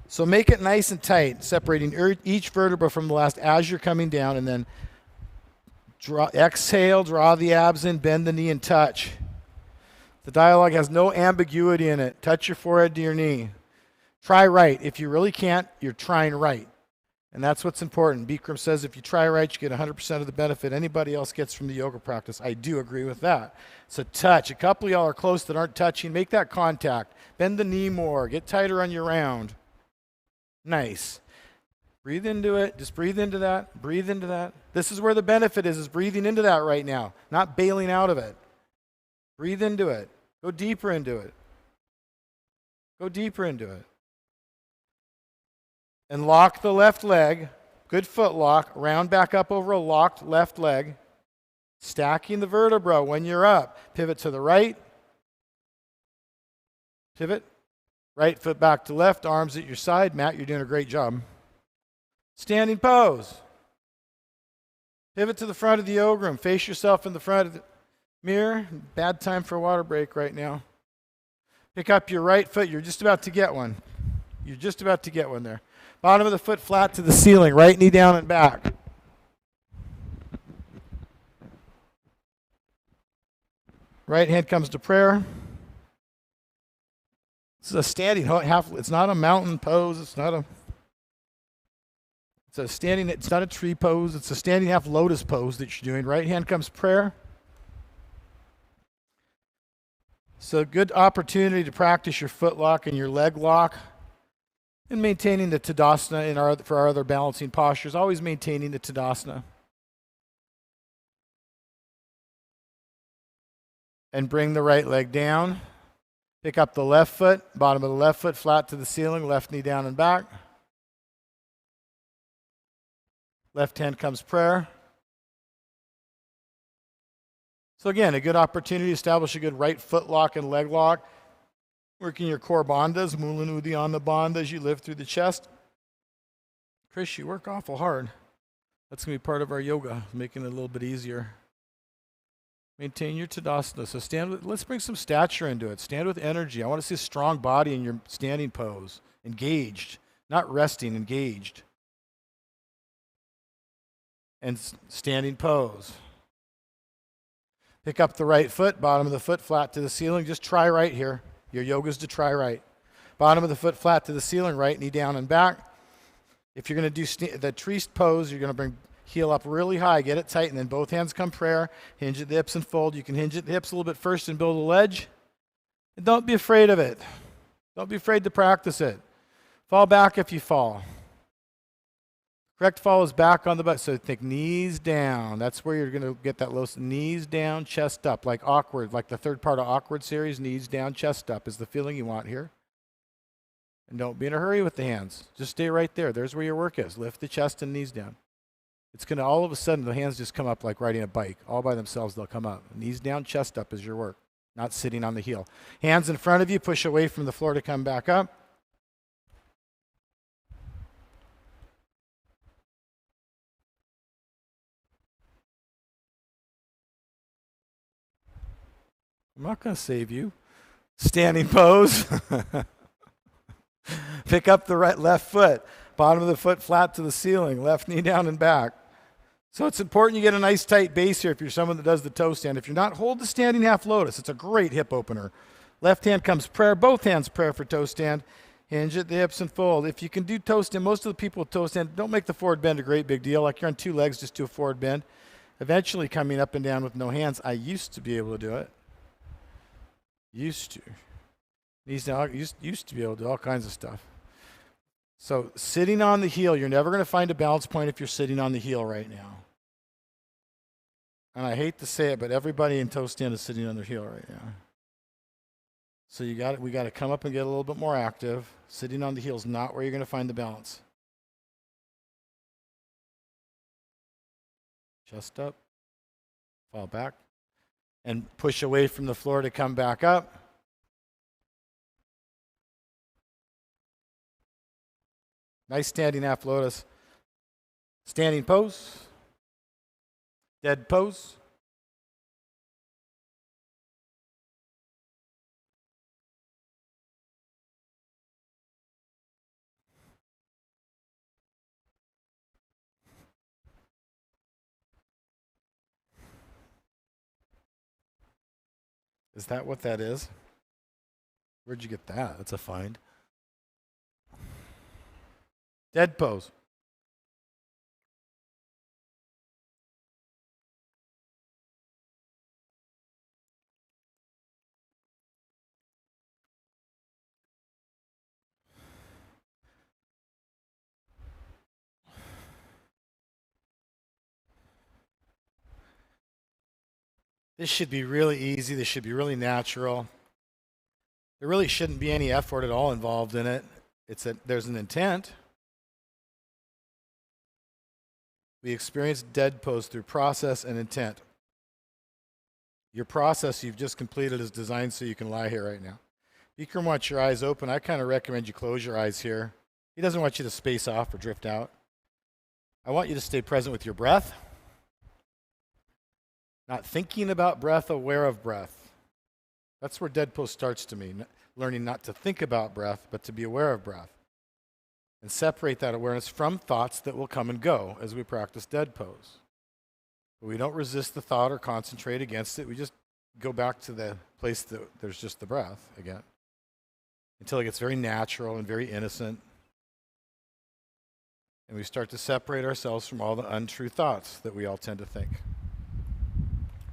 So make it nice and tight, separating each vertebra from the last as you're coming down, and then exhale, draw the abs in, bend the knee and touch. The dialogue has no ambiguity in it. Touch your forehead to your knee. Try right. If you really can't, you're trying right. And that's what's important. Bikram says if you try right, you get 100% of the benefit anybody else gets from the yoga practice. I do agree with that. So touch. A couple of y'all are close that aren't touching. Make that contact. Bend the knee more. Get tighter on your round. Nice. Breathe into it. Just breathe into that. Breathe into that. This is where the benefit is breathing into that right now, not bailing out of it. Breathe into it. Go deeper into it. Go deeper into it. And lock the left leg. Good foot lock. Round back up over a locked left leg. Stacking the vertebra when you're up. Pivot to the right. Pivot. Right foot back to left. Arms at your side. Matt, you're doing a great job. Standing pose. Pivot to the front of the yoga room. Face yourself in the front of the mirror. Bad time for a water break right now. Pick up your right foot. You're just about to get one. You're just about to get one there. Bottom of the foot flat to the ceiling. Right knee down and back. Right hand comes to prayer. This is a standing half. It's not a mountain pose. It's a standing. It's not a tree pose. It's a standing half lotus pose that you're doing. Right hand comes prayer. So good opportunity to practice your foot lock and your leg lock, and maintaining the Tadasana for our other balancing postures. Always maintaining the Tadasana. And bring the right leg down. Pick up the left foot, bottom of the left foot flat to the ceiling, left knee down and back. Left hand comes prayer. So again, a good opportunity to establish a good right foot lock and leg lock. Working your core bandhas, Mula Uddiyana bandha as you lift through the chest. Chris, you work awful hard. That's going to be part of our yoga, making it a little bit easier. Maintain your Tadasana. So let's bring some stature into it. Stand with energy. I want to see a strong body in your standing pose. Engaged, not resting, engaged. And standing pose. Pick up the right foot, bottom of the foot flat to the ceiling. Just try right here. Your yoga's to try right. Bottom of the foot flat to the ceiling, right knee down and back. If you're going to do the tree pose, you're going to bring heel up really high, get it tight, and then both hands come prayer. Hinge at the hips and fold. You can hinge at the hips a little bit first and build a ledge. And don't be afraid of it. Don't be afraid to practice it. Fall back if you fall. Correct fall is back on the butt. So think knees down. That's where you're going to get that low. Knees down, chest up, like awkward, like the third part of awkward series. Knees down, chest up is the feeling you want here. And don't be in a hurry with the hands. Just stay right there. There's where your work is. Lift the chest and knees down. It's going to all of a sudden, the hands just come up like riding a bike. All by themselves, they'll come up. Knees down, chest up is your work, not sitting on the heel. Hands in front of you, push away from the floor to come back up. I'm not going to save you. Standing pose. Pick up the left foot. Bottom of the foot flat to the ceiling. Left knee down and back. So it's important you get a nice tight base here if you're someone that does the toe stand. If you're not, hold the standing half lotus. It's a great hip opener. Left hand comes prayer. Both hands prayer for toe stand. Hinge at the hips and fold. If you can do toe stand, most of the people with toe stand don't make the forward bend a great big deal. Like you're on two legs, just do a forward bend. Eventually coming up and down with no hands. I used to be able to do it. Used to. Used to be able to do all kinds of stuff. So sitting on the heel, you're never going to find a balance point if you're sitting on the heel right now. And I hate to say it, but everybody in toe stand is sitting on their heel right now. So we got to come up and get a little bit more active. Sitting on the heel is not where you're going to find the balance. Chest up, fall back, and push away from the floor to come back up. Nice standing half lotus. Standing pose. Dead pose. Is that what that is? Where'd you get that? That's a find. Dead pose. This should be really easy. This should be really natural. There really shouldn't be any effort at all involved in it. There's an intent. We experience dead pose through process and intent. Your process you've just completed is designed so you can lie here right now. Bikram wants your eyes open. I kind of recommend you close your eyes here. He doesn't want you to space off or drift out. I want you to stay present with your breath. Not thinking about breath, aware of breath. That's where dead pose starts to me. Learning not to think about breath, but to be aware of breath. And separate that awareness from thoughts that will come and go as we practice dead pose. But we don't resist the thought or concentrate against it. We just go back to the place that there's just the breath again. Until it gets very natural and very innocent. And we start to separate ourselves from all the untrue thoughts that we all tend to think.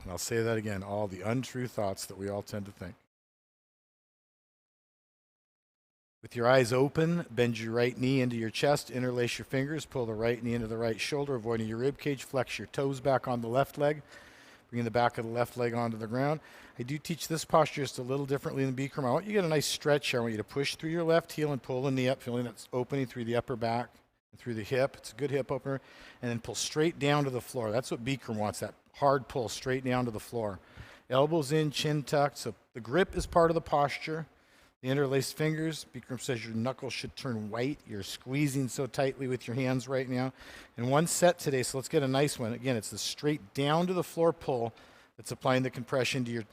And I'll say that again, all the untrue thoughts that we all tend to think. With your eyes open, bend your right knee into your chest, interlace your fingers, pull the right knee into the right shoulder, avoiding your rib cage, flex your toes back on the left leg, bringing the back of the left leg onto the ground. I do teach this posture just a little differently than Bikram. I want you to get a nice stretch here. I want you to push through your left heel and pull the knee up, feeling that opening through the upper back and through the hip. It's a good hip opener. And then pull straight down to the floor. That's what Bikram wants, that hard pull straight down to the floor. Elbows in, chin tucked. So the grip is part of the posture. The interlaced fingers, Bikram says your knuckles should turn white. You're squeezing so tightly with your hands right now. And one set today, so let's get a nice one. Again, it's the straight down to the floor pull that's applying the compression to your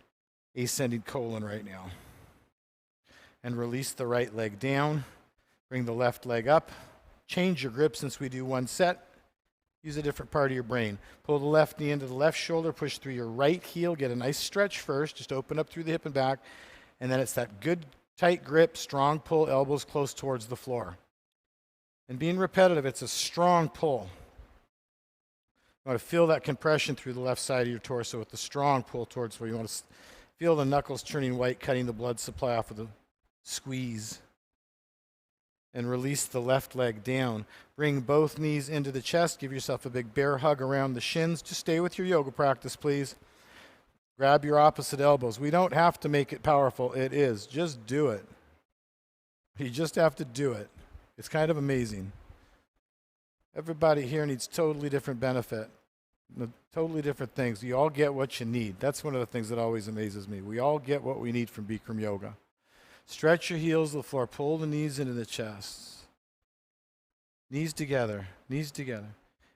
ascending colon right now. And release the right leg down. Bring the left leg up. Change your grip since we do one set. Use a different part of your brain. Pull the left knee into the left shoulder. Push through your right heel. Get a nice stretch first. Just open up through the hip and back. And then it's that good tight grip, strong pull, elbows close towards the floor. And being repetitive, it's a strong pull. You want to feel that compression through the left side of your torso with the strong pull towards where you want to feel the knuckles turning white, cutting the blood supply off with a squeeze. And release the left leg down. Bring both knees into the chest. Give yourself a big bear hug around the shins. Just stay with your yoga practice, please. Grab your opposite elbows. We don't have to make it powerful. It is. Just do it. You just have to do it. It's kind of amazing. Everybody here needs totally different benefit. Totally different things. You all get what you need. That's one of the things that always amazes me. We all get what we need from Bikram Yoga. Stretch your heels to the floor. Pull the knees into the chest. Knees together. Knees together.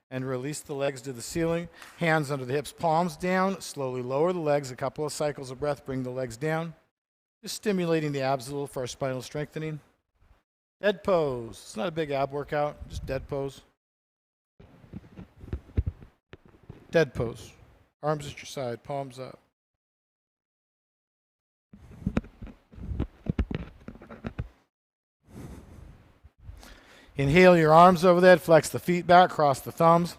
And release the legs to the ceiling. Hands under the hips, palms down. Slowly lower the legs. A couple of cycles of breath. Bring the legs down. Just stimulating the abs a little for our spinal strengthening. Dead pose. It's not a big ab workout. Just dead pose. Dead pose. Arms at your side. Palms up. Inhale your arms over the head, flex the feet back, cross the thumbs.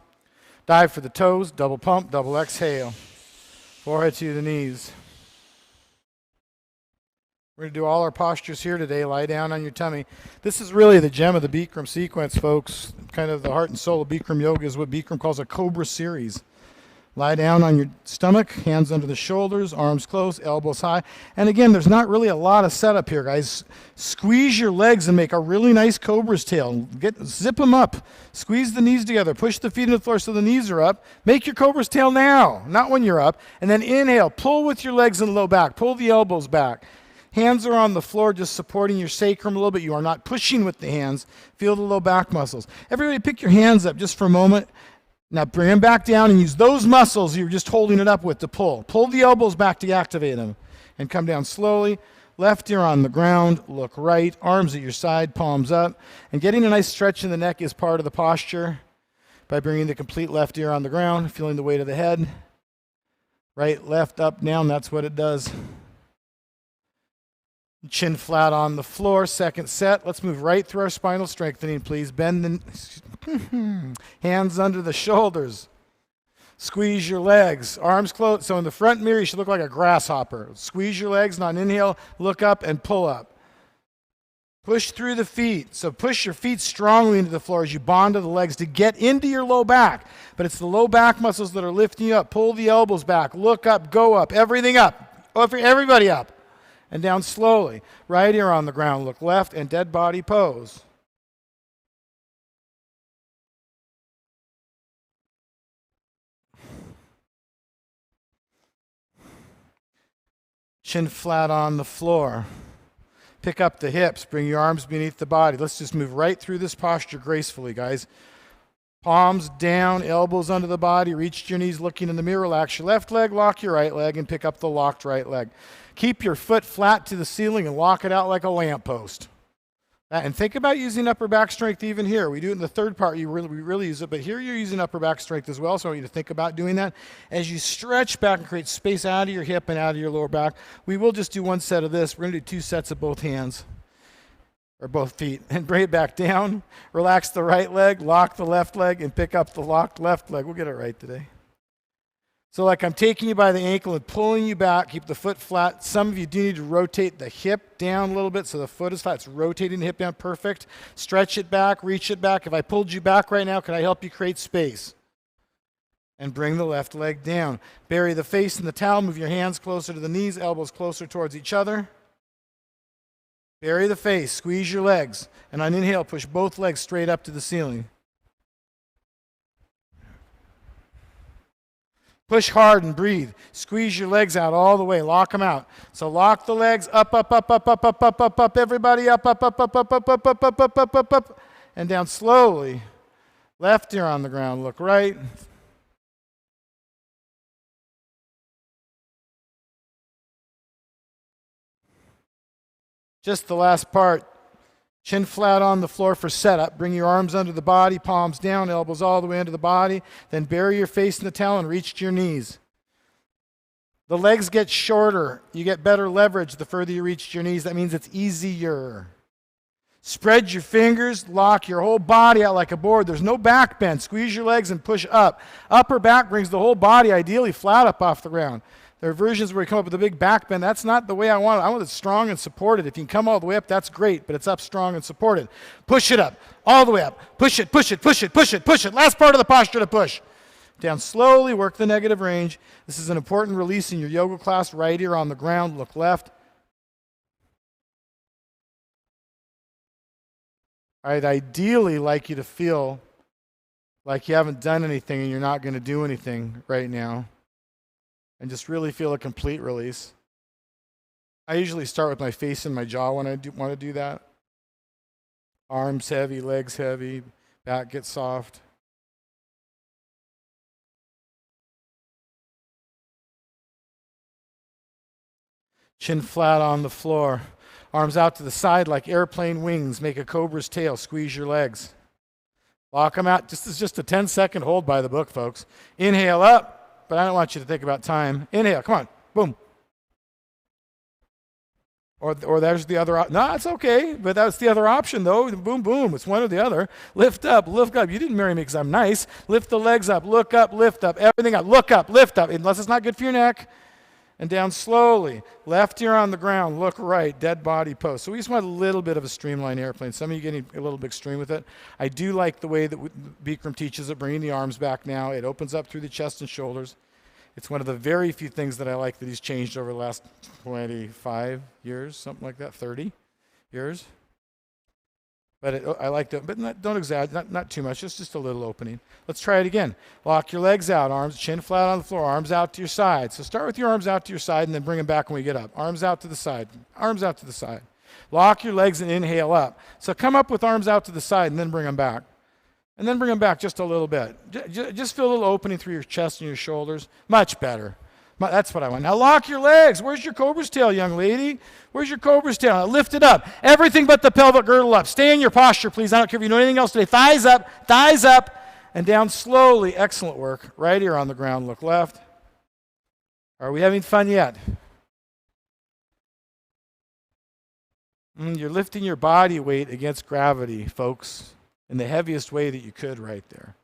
Dive for the toes, double pump, double exhale. Forehead to the knees. We're going to do all our postures here today. Lie down on your tummy. This is really the gem of the Bikram sequence, folks. Kind of the heart and soul of Bikram Yoga is what Bikram calls a Cobra series. Lie down on your stomach, hands under the shoulders, arms close, elbows high. And again, there's not really a lot of setup here, guys. Squeeze your legs and make a really nice cobra's tail. Zip them up. Squeeze the knees together. Push the feet into the floor so the knees are up. Make your cobra's tail now, not when you're up. And then inhale. Pull with your legs in the low back. Pull the elbows back. Hands are on the floor, just supporting your sacrum a little bit. You are not pushing with the hands. Feel the low back muscles. Everybody pick your hands up just for a moment. Now bring them back down and use those muscles you're just holding it up with to pull. Pull the elbows back to activate them. And come down slowly. Left ear on the ground. Look right. Arms at your side. Palms up. And getting a nice stretch in the neck is part of the posture by bringing the complete left ear on the ground. Feeling the weight of the head. Right, left, up, down. That's what it does. Chin flat on the floor. Second set. Let's move right through our spinal strengthening, please. Bend the hands under the shoulders. Squeeze your legs. Arms closed. So in the front mirror, you should look like a grasshopper. Squeeze your legs. And on inhale, look up and pull up. Push through the feet. So push your feet strongly into the floor as you bond to the legs to get into your low back. But it's the low back muscles that are lifting you up. Pull the elbows back. Look up. Go up. Everything up. Everybody up. And down slowly. Right ear on the ground. Look left and dead body pose. Chin flat on the floor. Pick up the hips. Bring your arms beneath the body. Let's just move right through this posture gracefully, guys. Palms down, elbows under the body. Reach your knees, looking in the mirror. Relax your left leg, lock your right leg, and pick up the locked right leg. Keep your foot flat to the ceiling and lock it out like a lamppost. And think about using upper back strength even here. We do it in the third part. We really use it. But here you're using upper back strength as well. So I want you to think about doing that. As you stretch back and create space out of your hip and out of your lower back, we will just do one set of this. We're going to do 2 sets of both hands or both feet. And bring it back down. Relax the right leg, lock the left leg, and pick up the locked left leg. We'll get it right today. So like I'm taking you by the ankle and pulling you back, keep the foot flat. Some of you do need to rotate the hip down a little bit so the foot is flat. It's rotating the hip down, perfect. Stretch it back, reach it back. If I pulled you back right now, can I help you create space? And bring the left leg down. Bury the face in the towel, move your hands closer to the knees, elbows closer towards each other. Bury the face, squeeze your legs. And on inhale, push both legs straight up to the ceiling. Push hard and breathe. Squeeze your legs out all the way. Lock them out. So lock the legs up, up, up, up, up, up, up, up, up. Everybody up, up, up, up, up, up, up, up, up, up, up, up, up. And down slowly. Left ear on the ground. Look right. Just the last part. Chin flat on the floor for setup. Bring your arms under the body, palms down, elbows all the way into the body. Then bury your face in the towel and reach to your knees. The legs get shorter. You get better leverage the further you reach to your knees. That means it's easier. Spread your fingers, lock your whole body out like a board. There's no back bend. Squeeze your legs and push up. Upper back brings the whole body ideally flat up off the ground. There are versions where you come up with a big back bend. That's not the way I want it. I want it strong and supported. If you can come all the way up, that's great, but it's up strong and supported. Push it up, all the way up. Push it, push it, push it, push it, push it. Last part of the posture to push. Down slowly, work the negative range. This is an important release in your yoga class. Right ear on the ground, look left. I'd ideally like you to feel like you haven't done anything and you're not going to do anything right now. And just really feel a complete release. I usually start with my face and my jaw when I want to do that. Arms heavy, legs heavy, back gets soft. Chin flat on the floor. Arms out to the side like airplane wings. Make a cobra's tail. Squeeze your legs. Lock them out. This is just a 10-second hold by the book, folks. Inhale up. But I don't want you to think about time. Inhale, come on, boom. Or there's the other option. No, it's okay, but that's the other option, though. Boom, boom, it's one or the other. Lift up, lift up. You didn't marry me because I'm nice. Lift the legs up, look up, lift up, everything up. Look up, lift up, unless it's not good for your neck. And down slowly. Left ear on the ground, look right, dead body pose. So we just want a little bit of a streamlined airplane. Some of you getting a little bit extreme with it. I do like the way that Bikram teaches it, bringing the arms back now. It opens up through the chest and shoulders. It's one of the very few things that I like that he's changed over the last 25 years, something like that, 30 years. But I like that, but don't exaggerate, not too much, just a little opening. Let's try it again. Lock your legs out, arms, chin flat on the floor, arms out to your side. So start with your arms out to your side and then bring them back when we get up. Arms out to the side, arms out to the side. Lock your legs and inhale up. So come up with arms out to the side and then bring them back. And then bring them back just a little bit. Just feel a little opening through your chest and your shoulders. Much better. That's what I want. Now lock your legs. Where's your cobra's tail, young lady? Where's your cobra's tail? Now lift it up. Everything but the pelvic girdle up. Stay in your posture, please. I don't care if you know anything else today. Thighs up, and down slowly. Excellent work. Right ear on the ground, look left. Are we having fun yet? You're lifting your body weight against gravity, folks, in the heaviest way that you could right there.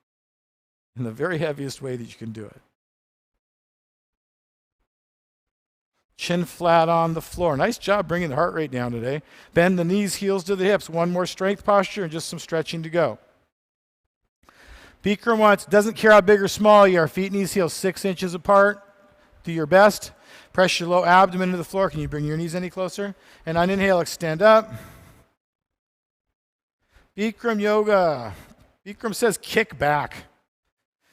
In the very heaviest way that you can do it. Chin flat on the floor. Nice job bringing the heart rate down today. Bend the knees, heels to the hips. One more strength posture and just some stretching to go. Bikram doesn't care how big or small you are. Feet, knees, heels 6 inches apart. Do your best. Press your low abdomen to the floor. Can you bring your knees any closer? And on inhale, extend up. Bikram yoga. Bikram says kick back.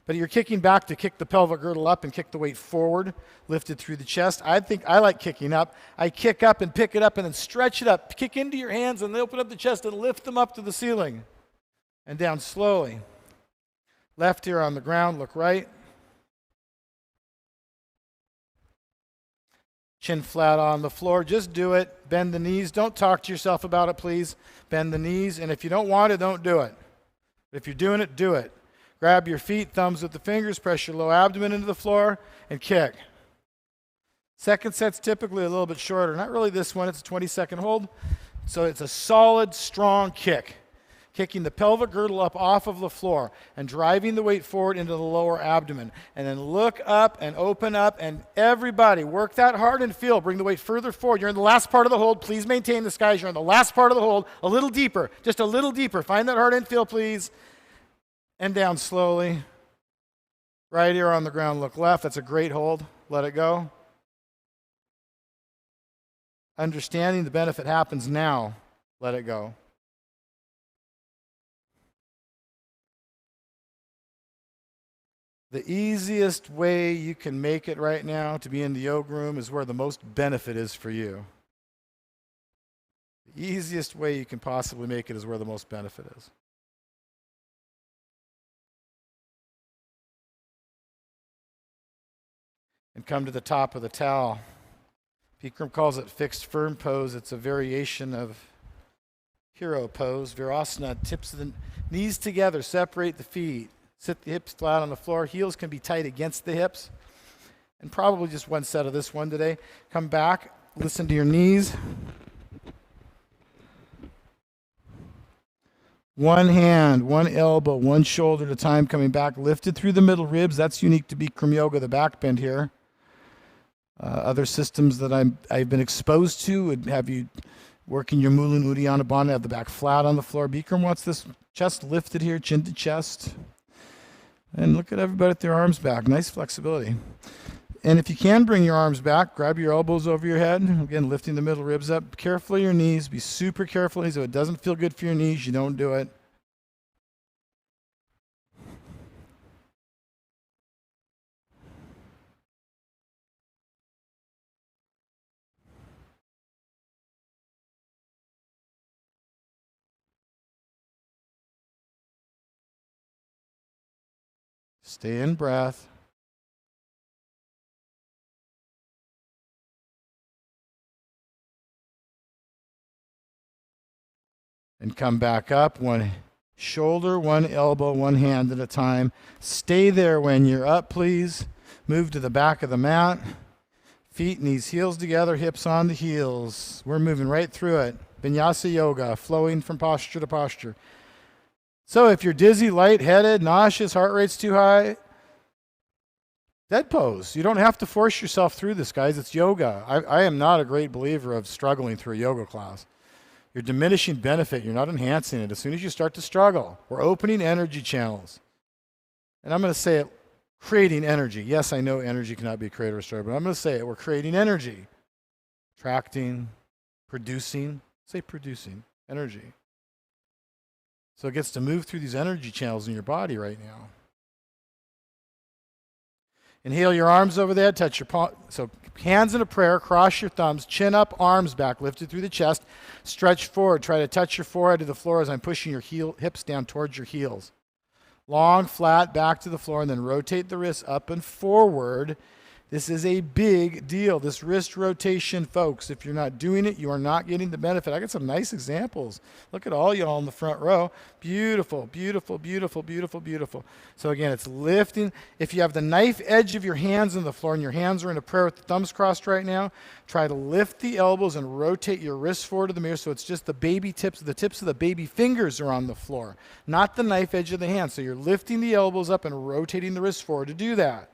But you're kicking back to kick the pelvic girdle up and kick the weight forward, lifted through the chest. I like kicking up. I kick up and pick it up and then stretch it up. Kick into your hands and then open up the chest and lift them up to the ceiling. And down slowly. Left ear on the ground, look right. Chin flat on the floor. Just do it. Bend the knees. Don't talk to yourself about it, please. Bend the knees. And if you don't want it, don't do it. But if you're doing it, do it. Grab your feet, thumbs with the fingers, press your low abdomen into the floor, and kick. Second set's typically a little bit shorter. Not really this one. It's a 20-second hold. So it's a solid, strong kick. Kicking the pelvic girdle up off of the floor and driving the weight forward into the lower abdomen. And then look up and open up, and everybody work that hard and feel. Bring the weight further forward. You're in the last part of the hold. Please maintain this, guys. You're in the last part of the hold. A little deeper. Just a little deeper. Find that hard and feel, please. And down slowly. Right ear on the ground, look left. That's a great hold. Let it go. Understanding the benefit happens now. Let it go. The easiest way you can make it right now to be in the yoga room is where the most benefit is for you. The easiest way you can possibly make it is where the most benefit is. And come to the top of the towel. Bikram calls it fixed firm pose. It's a variation of hero pose. Virasana, tips of the knees together, separate the feet. Sit the hips flat on the floor. Heels can be tight against the hips. And probably just one set of this one today. Come back, listen to your knees. One hand, one elbow, one shoulder at a time coming back, lifted through the middle ribs. That's unique to Bikram yoga, the back bend here. Other systems that I've been exposed to would have you working your Mula and Uddiyana Bandha, have the back flat on the floor. Bikram wants this chest lifted here, chin to chest. And look at everybody with their arms back. Nice flexibility. And if you can bring your arms back, grab your elbows over your head. Again, lifting the middle ribs up. Carefully your knees. Be super careful. If it doesn't feel good for your knees, you don't do it. Stay in breath. And come back up. One shoulder, one elbow, one hand at a time. Stay there when you're up, please. Move to the back of the mat. Feet, knees, heels together, hips on the heels. We're moving right through it. Vinyasa yoga, flowing from posture to posture. So if you're dizzy, lightheaded, nauseous, heart rate's too high, dead pose. You don't have to force yourself through this, guys. It's yoga. I am not a great believer of struggling through a yoga class. You're diminishing benefit. You're not enhancing it. As soon as you start to struggle, we're opening energy channels. And I'm going to say it, creating energy. Yes, I know energy cannot be created or destroyed, but I'm going to say it. We're creating energy. Attracting, producing. Say producing energy. So it gets to move through these energy channels in your body right now. Inhale your arms over the head, touch your palm. So hands in a prayer, cross your thumbs, chin up, arms back, lifted through the chest. Stretch forward. Try to touch your forehead to the floor as I'm pushing your hips down towards your heels. Long, flat, back to the floor, and then rotate the wrists up and forward. This is a big deal. This wrist rotation, folks, if you're not doing it, you are not getting the benefit. I got some nice examples. Look at all y'all in the front row. Beautiful, beautiful, beautiful, beautiful, beautiful. So again, it's lifting. If you have the knife edge of your hands on the floor and your hands are in a prayer with the thumbs crossed right now, try to lift the elbows and rotate your wrists forward to the mirror so it's just the tips of the baby fingers are on the floor, not the knife edge of the hand. So you're lifting the elbows up and rotating the wrists forward to do that.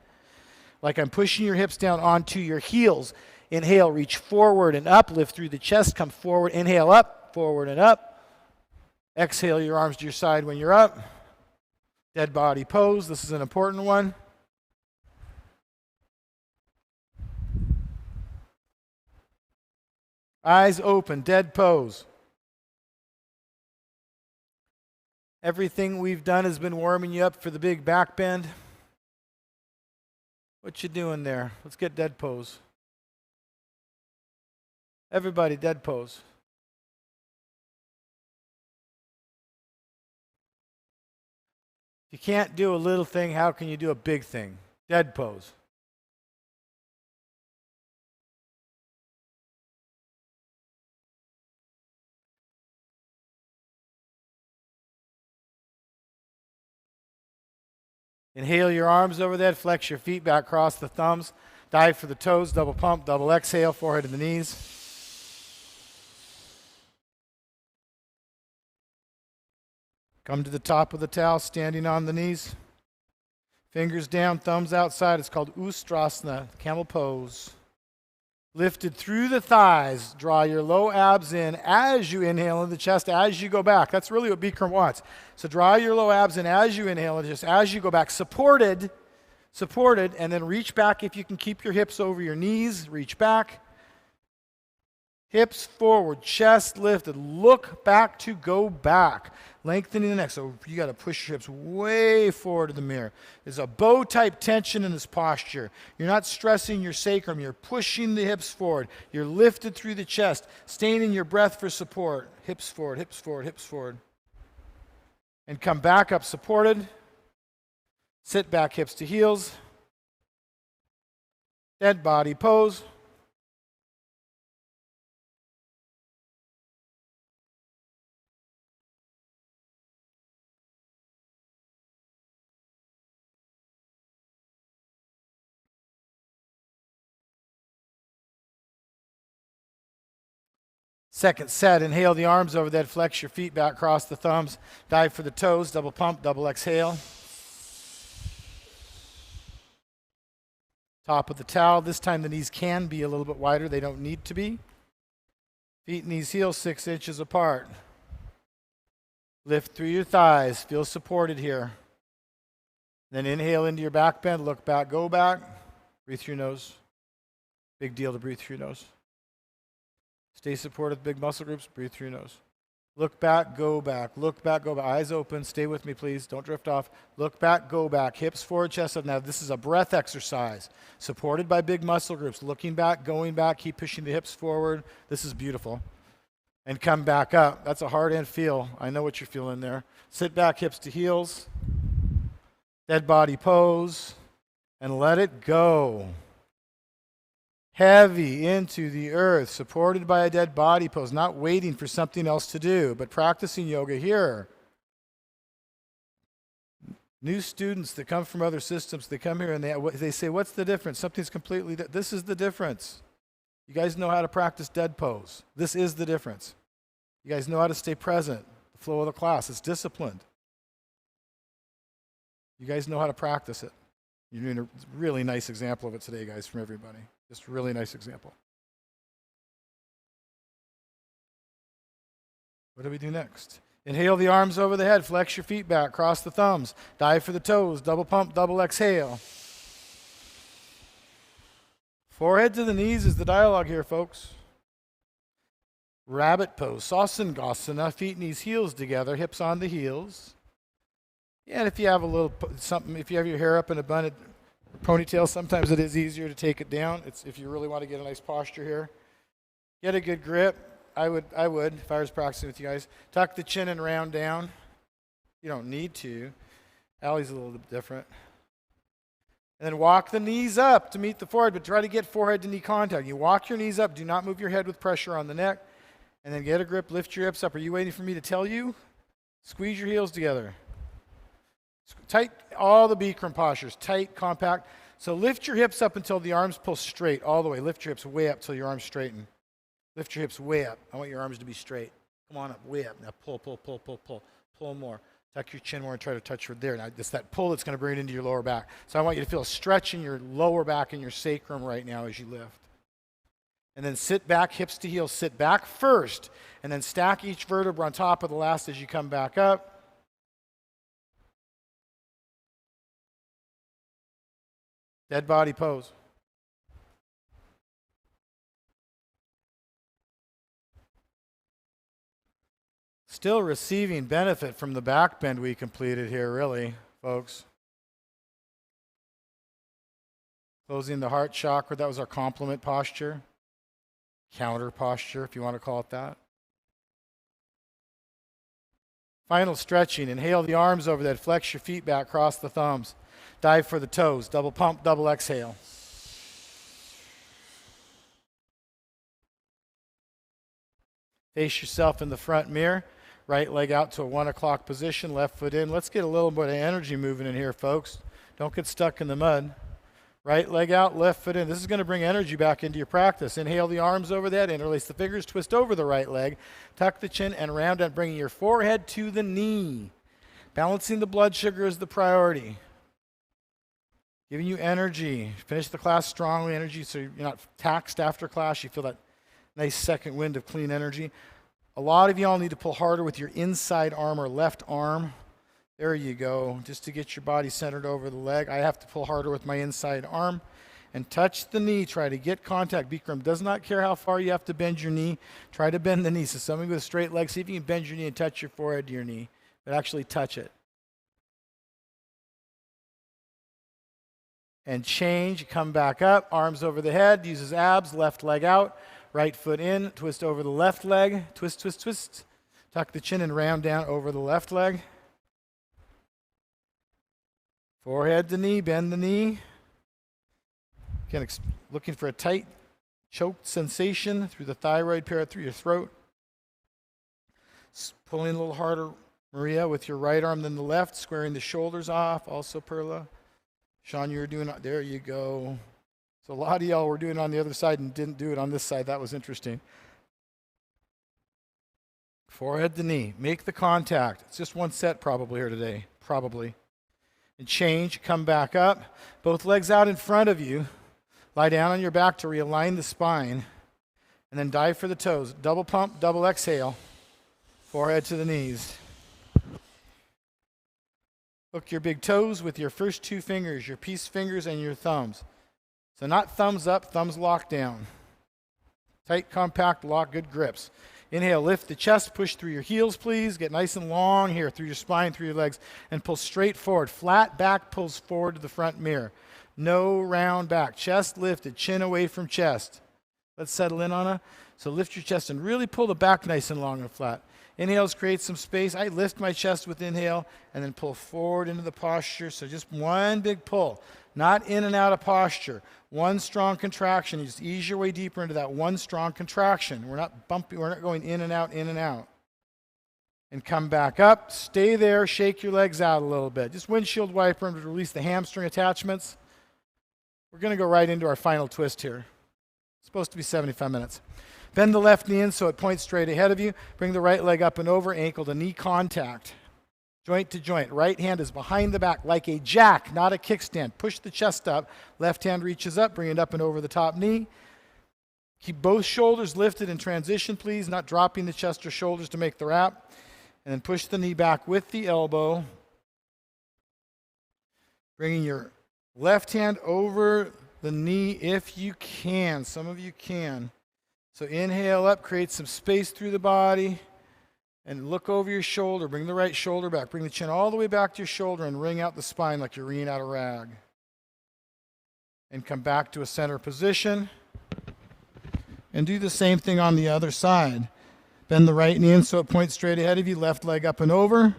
Like I'm pushing your hips down onto your heels. Inhale, reach forward and up, lift through the chest, come forward. Inhale, up, forward and up. Exhale, your arms to your side when you're up. Dead body pose. This is an important one. Eyes open, dead pose. Everything we've done has been warming you up for the big back bend. What you doing there? Let's get dead pose. Everybody, dead pose. If you can't do a little thing, how can you do a big thing? Dead pose. Inhale your arms over that, flex your feet back, cross the thumbs, dive for the toes, double pump, double exhale, forehead to the knees. Come to the top of the towel, standing on the knees. Fingers down, thumbs outside. It's called Ustrasana, camel pose. Lifted through the thighs. Draw your low abs in as you inhale in the chest, as you go back. That's really what Bikram wants. So draw your low abs in as you inhale and just as you go back. Supported, and then reach back if you can keep your hips over your knees. Reach back. Hips forward, chest lifted. Look back to go back. Lengthening the neck. So you got to push your hips way forward to the mirror. There's a bow type tension in this posture. You're not stressing your sacrum. You're pushing the hips forward. You're lifted through the chest. Staying in your breath for support. Hips forward, hips forward, hips forward. And come back up supported. Sit back, hips to heels. Dead body pose. Second set, inhale the arms over that, flex your feet back, cross the thumbs, dive for the toes, double pump, double exhale. Top of the towel, this time the knees can be a little bit wider, they don't need to be. Feet, knees, heels 6 inches apart. Lift through your thighs, feel supported here. Then inhale into your back bend, look back, go back, breathe through your nose. Big deal to breathe through your nose. Stay supported with big muscle groups, breathe through your nose. Look back, go back. Look back, go back. Eyes open, stay with me, please. Don't drift off. Look back, go back. Hips forward, chest up. Now, this is a breath exercise, supported by big muscle groups. Looking back, going back, keep pushing the hips forward. This is beautiful. And come back up. That's a hard end feel. I know what you're feeling there. Sit back, hips to heels. Dead body pose. And let it go. Heavy into the earth, supported by a dead body pose, not waiting for something else to do, but practicing yoga here. New students that come from other systems, they come here and they say, what's the difference? Something's completely different. This is the difference. You guys know how to practice dead pose. This is the difference. You guys know how to stay present, the flow of the class. It's disciplined. You guys know how to practice it. You're doing a really nice example of it today, guys, from everybody. Just a really nice example. What do we do next? Inhale the arms over the head, flex your feet back, cross the thumbs, dive for the toes, double pump, double exhale. Forehead to the knees is the dialogue here, folks. Rabbit pose, Sasangasana, feet, knees, heels together, hips on the heels. And if you have a little something, if you have your hair up in a bun, ponytail, sometimes it is easier to take it down. It's if you really want to get a nice posture here. Get a good grip. I would, if I was practicing with you guys. Tuck the chin and round down. You don't need to. Allie's a little bit different. And then walk the knees up to meet the forehead, but try to get forehead to knee contact. You walk your knees up. Do not move your head with pressure on the neck. And then get a grip, lift your hips up. Are you waiting for me to tell you? Squeeze your heels together. Tight, all the Bikram postures, tight, compact. So lift your hips up until the arms pull straight all the way. Lift your hips way up till your arms straighten. Lift your hips way up. I want your arms to be straight. Come on up, way up. Now pull, pull, pull, pull, pull. Pull more. Tuck your chin more and try to touch right there. Now it's that pull that's going to bring it into your lower back. So I want you to feel a stretch in your lower back and your sacrum right now as you lift. And then sit back, hips to heels, sit back first, and then stack each vertebra on top of the last as you come back up. Dead body pose. Still receiving benefit from the back bend we completed here, really, folks. Closing the heart chakra, that was our complement posture. Counter posture, if you want to call it that. Final stretching. Inhale the arms over that. Flex your feet back, cross the thumbs. Dive for the toes. Double pump, double exhale. Face yourself in the front mirror. Right leg out to a 1 o'clock position, left foot in. Let's get a little bit of energy moving in here, folks. Don't get stuck in the mud. Right leg out, left foot in. This is going to bring energy back into your practice. Inhale the arms over that, interlace the fingers, twist over the right leg, tuck the chin, and round out, bringing your forehead to the knee. Balancing the blood sugar is the priority. Giving you energy. Finish the class strongly, energy, so you're not taxed after class. You feel that nice second wind of clean energy. A lot of y'all need to pull harder with your inside arm or left arm. There you go, just to get your body centered over the leg. I have to pull harder with my inside arm and touch the knee. Try to get contact. Bikram does not care how far you have to bend your knee. Try to bend the knee. So somebody with a straight leg, see if you can bend your knee and touch your forehead to your knee, but actually touch it. And change, come back up, arms over the head, uses abs, left leg out, right foot in, twist over the left leg, twist, twist, twist. Tuck the chin and round down over the left leg. Forehead to knee, bend the knee. Again, looking for a tight, choked sensation through the thyroid, through your throat. Pulling a little harder, Maria, with your right arm than the left, squaring the shoulders off. Also, Perla. Sean, you were doing it. There you go. So a lot of y'all were doing it on the other side and didn't do it on this side. That was interesting. Forehead to knee. Make the contact. It's just one set probably here today. Probably. And change, come back up. Both legs out in front of you. Lie down on your back to realign the spine. And then dive for the toes. Double pump, double exhale. Forehead to the knees. Hook your big toes with your first two fingers, your peace fingers and your thumbs. So not thumbs up, thumbs locked down. Tight, compact, lock, good grips. Inhale, lift the chest, push through your heels, please. Get nice and long here through your spine, through your legs, and pull straight forward. Flat back pulls forward to the front mirror. No round back. Chest lifted, chin away from chest. Let's settle in on it. So lift your chest and really pull the back nice and long and flat. Inhales create some space. I lift my chest with inhale and then pull forward into the posture. So just one big pull, not in and out of posture. One strong contraction. You just ease your way deeper into that one strong contraction. We're not bumpy. We're not going in and out, in and out. And come back up. Stay there. Shake your legs out a little bit. Just windshield wiper to release the hamstring attachments. We're going to go right into our final twist here. It's supposed to be 75 minutes. Bend the left knee in so it points straight ahead of you. Bring the right leg up and over, ankle to knee contact. Joint to joint. Right hand is behind the back like a jack, not a kickstand. Push the chest up. Left hand reaches up. Bring it up and over the top knee. Keep both shoulders lifted in transition, please, not dropping the chest or shoulders to make the wrap. And then push the knee back with the elbow. Bringing your left hand over the knee if you can. Some of you can. So inhale up, create some space through the body, and look over your shoulder. Bring the right shoulder back. Bring the chin all the way back to your shoulder and wring out the spine like you're wringing out a rag. And come back to a center position. And do the same thing on the other side. Bend the right knee in so it points straight ahead of you. Left leg up and over.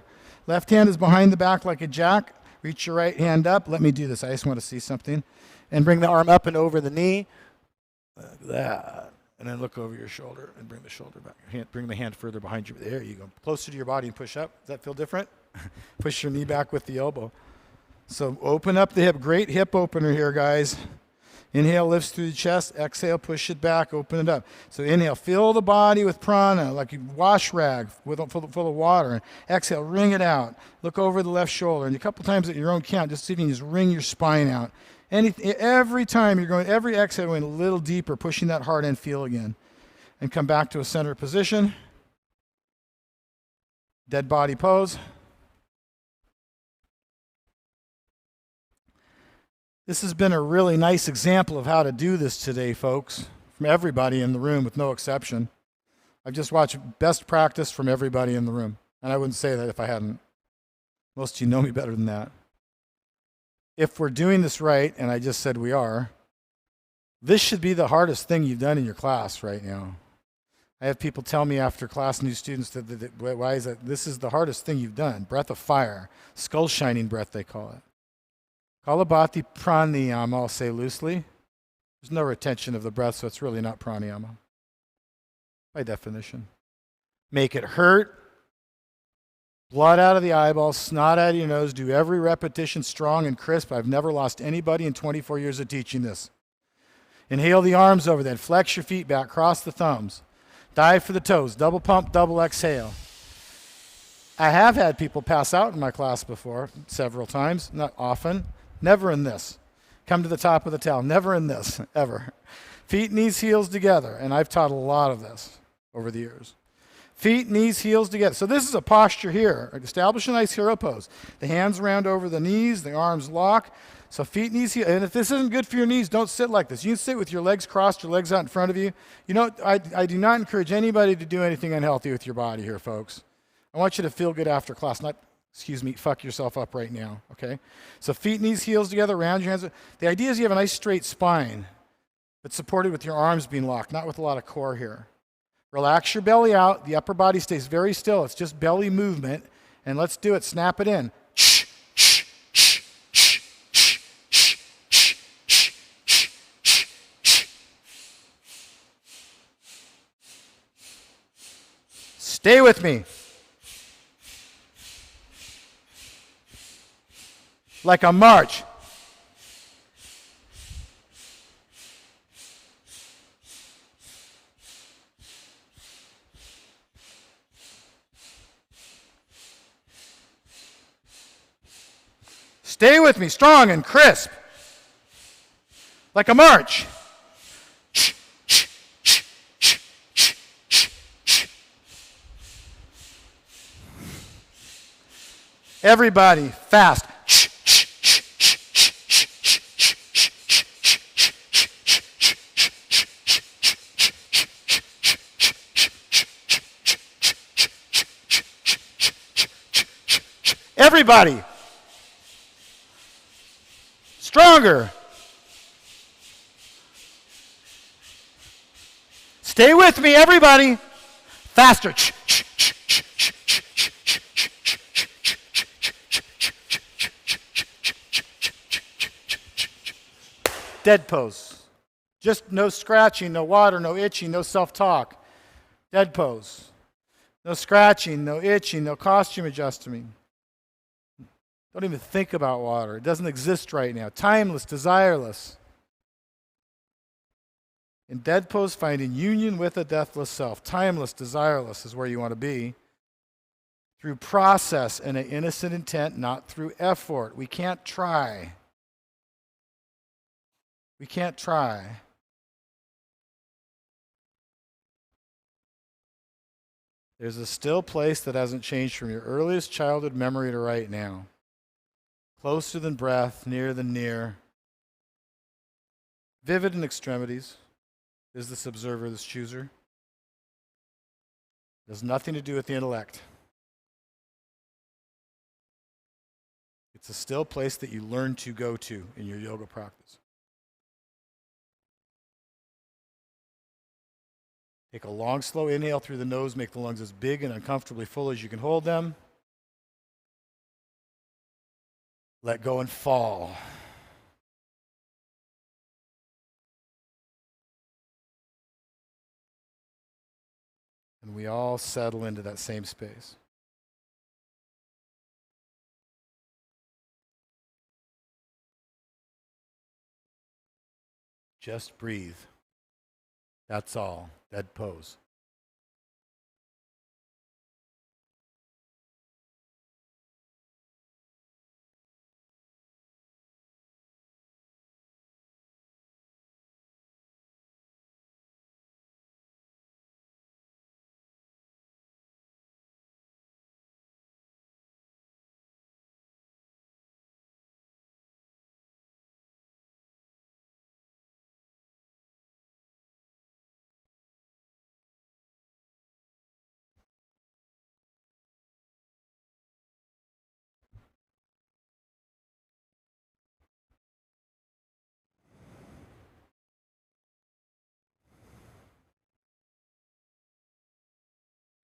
Left hand is behind the back like a jack. Reach your right hand up. Let me do this. I just want to see something. And bring the arm up and over the knee. Like that. And then look over your shoulder and bring the shoulder back. Bring the hand further behind you. There you go. Closer to your body and push up. Does that feel different? Push your knee back with the elbow. So open up the hip. Great hip opener here, guys. Inhale, lifts through the chest. Exhale, push it back. Open it up. So inhale, fill the body with prana, like a wash rag full of water. And exhale, wring it out. Look over the left shoulder. And a couple times at your own count, just see if you can just wring your spine out. Every time you're going, every exhale, going a little deeper, pushing that heart and feel again. And come back to a center position. Dead body pose. This has been a really nice example of how to do this today, folks, from everybody in the room with no exception. I've just watched best practice from everybody in the room. And I wouldn't say that if I hadn't. Most of you know me better than that. If we're doing this right, and I just said we are, this should be the hardest thing you've done in your class right now. I have people tell me after class, new students, that why is that? This is the hardest thing you've done. Breath of fire, skull shining breath, they call it. Kalabhati pranayama, I'll say loosely. There's no retention of the breath, so it's really not pranayama, by definition. Make it hurt. Blood out of the eyeballs, snot out of your nose. Do every repetition strong and crisp. I've never lost anybody in 24 years of teaching this. Inhale the arms over, then flex your feet back, cross the thumbs. Dive for the toes, double pump, double exhale. I have had people pass out in my class before, several times, not often. Never in this. Come to the top of the towel, never in this, ever. Feet, knees, heels together, and I've taught a lot of this over the years. Feet, knees, heels together. So this is a posture here. Establish a nice hero pose. The hands round over the knees, the arms lock. So feet, knees, heels. And if this isn't good for your knees, don't sit like this. You can sit with your legs crossed, your legs out in front of you. You know, I do not encourage anybody to do anything unhealthy with your body here, folks. I want you to feel good after class, not, fuck yourself up right now, okay? So feet, knees, heels together, round your hands. The idea is you have a nice straight spine that's supported with your arms being locked, not with a lot of core here. Relax your belly out. The upper body stays very still. It's just belly movement. And let's do it. Snap it in. Stay with me. Like a march. Stay with me, strong and crisp. Like a march. Everybody, fast. Everybody. Stronger. Stay with me, everybody. Faster. Dead pose. Just no scratching, no water, no itching, no self-talk. Dead pose. No scratching, no itching, no costume adjusting. Don't even think about water. It doesn't exist right now. Timeless, desireless. In dead pose, finding union with a deathless self. Timeless, desireless is where you want to be. Through process and an innocent intent, not through effort. We can't try. We can't try. There's a still place that hasn't changed from your earliest childhood memory to right now. Closer than breath, nearer than near. Vivid in extremities is this observer, this chooser. It has nothing to do with the intellect. It's a still place that you learn to go to in your yoga practice. Take a long, slow inhale through the nose. Make the lungs as big and uncomfortably full as you can hold them. Let go and fall. And we all settle into that same space. Just breathe. That's all. Dead pose.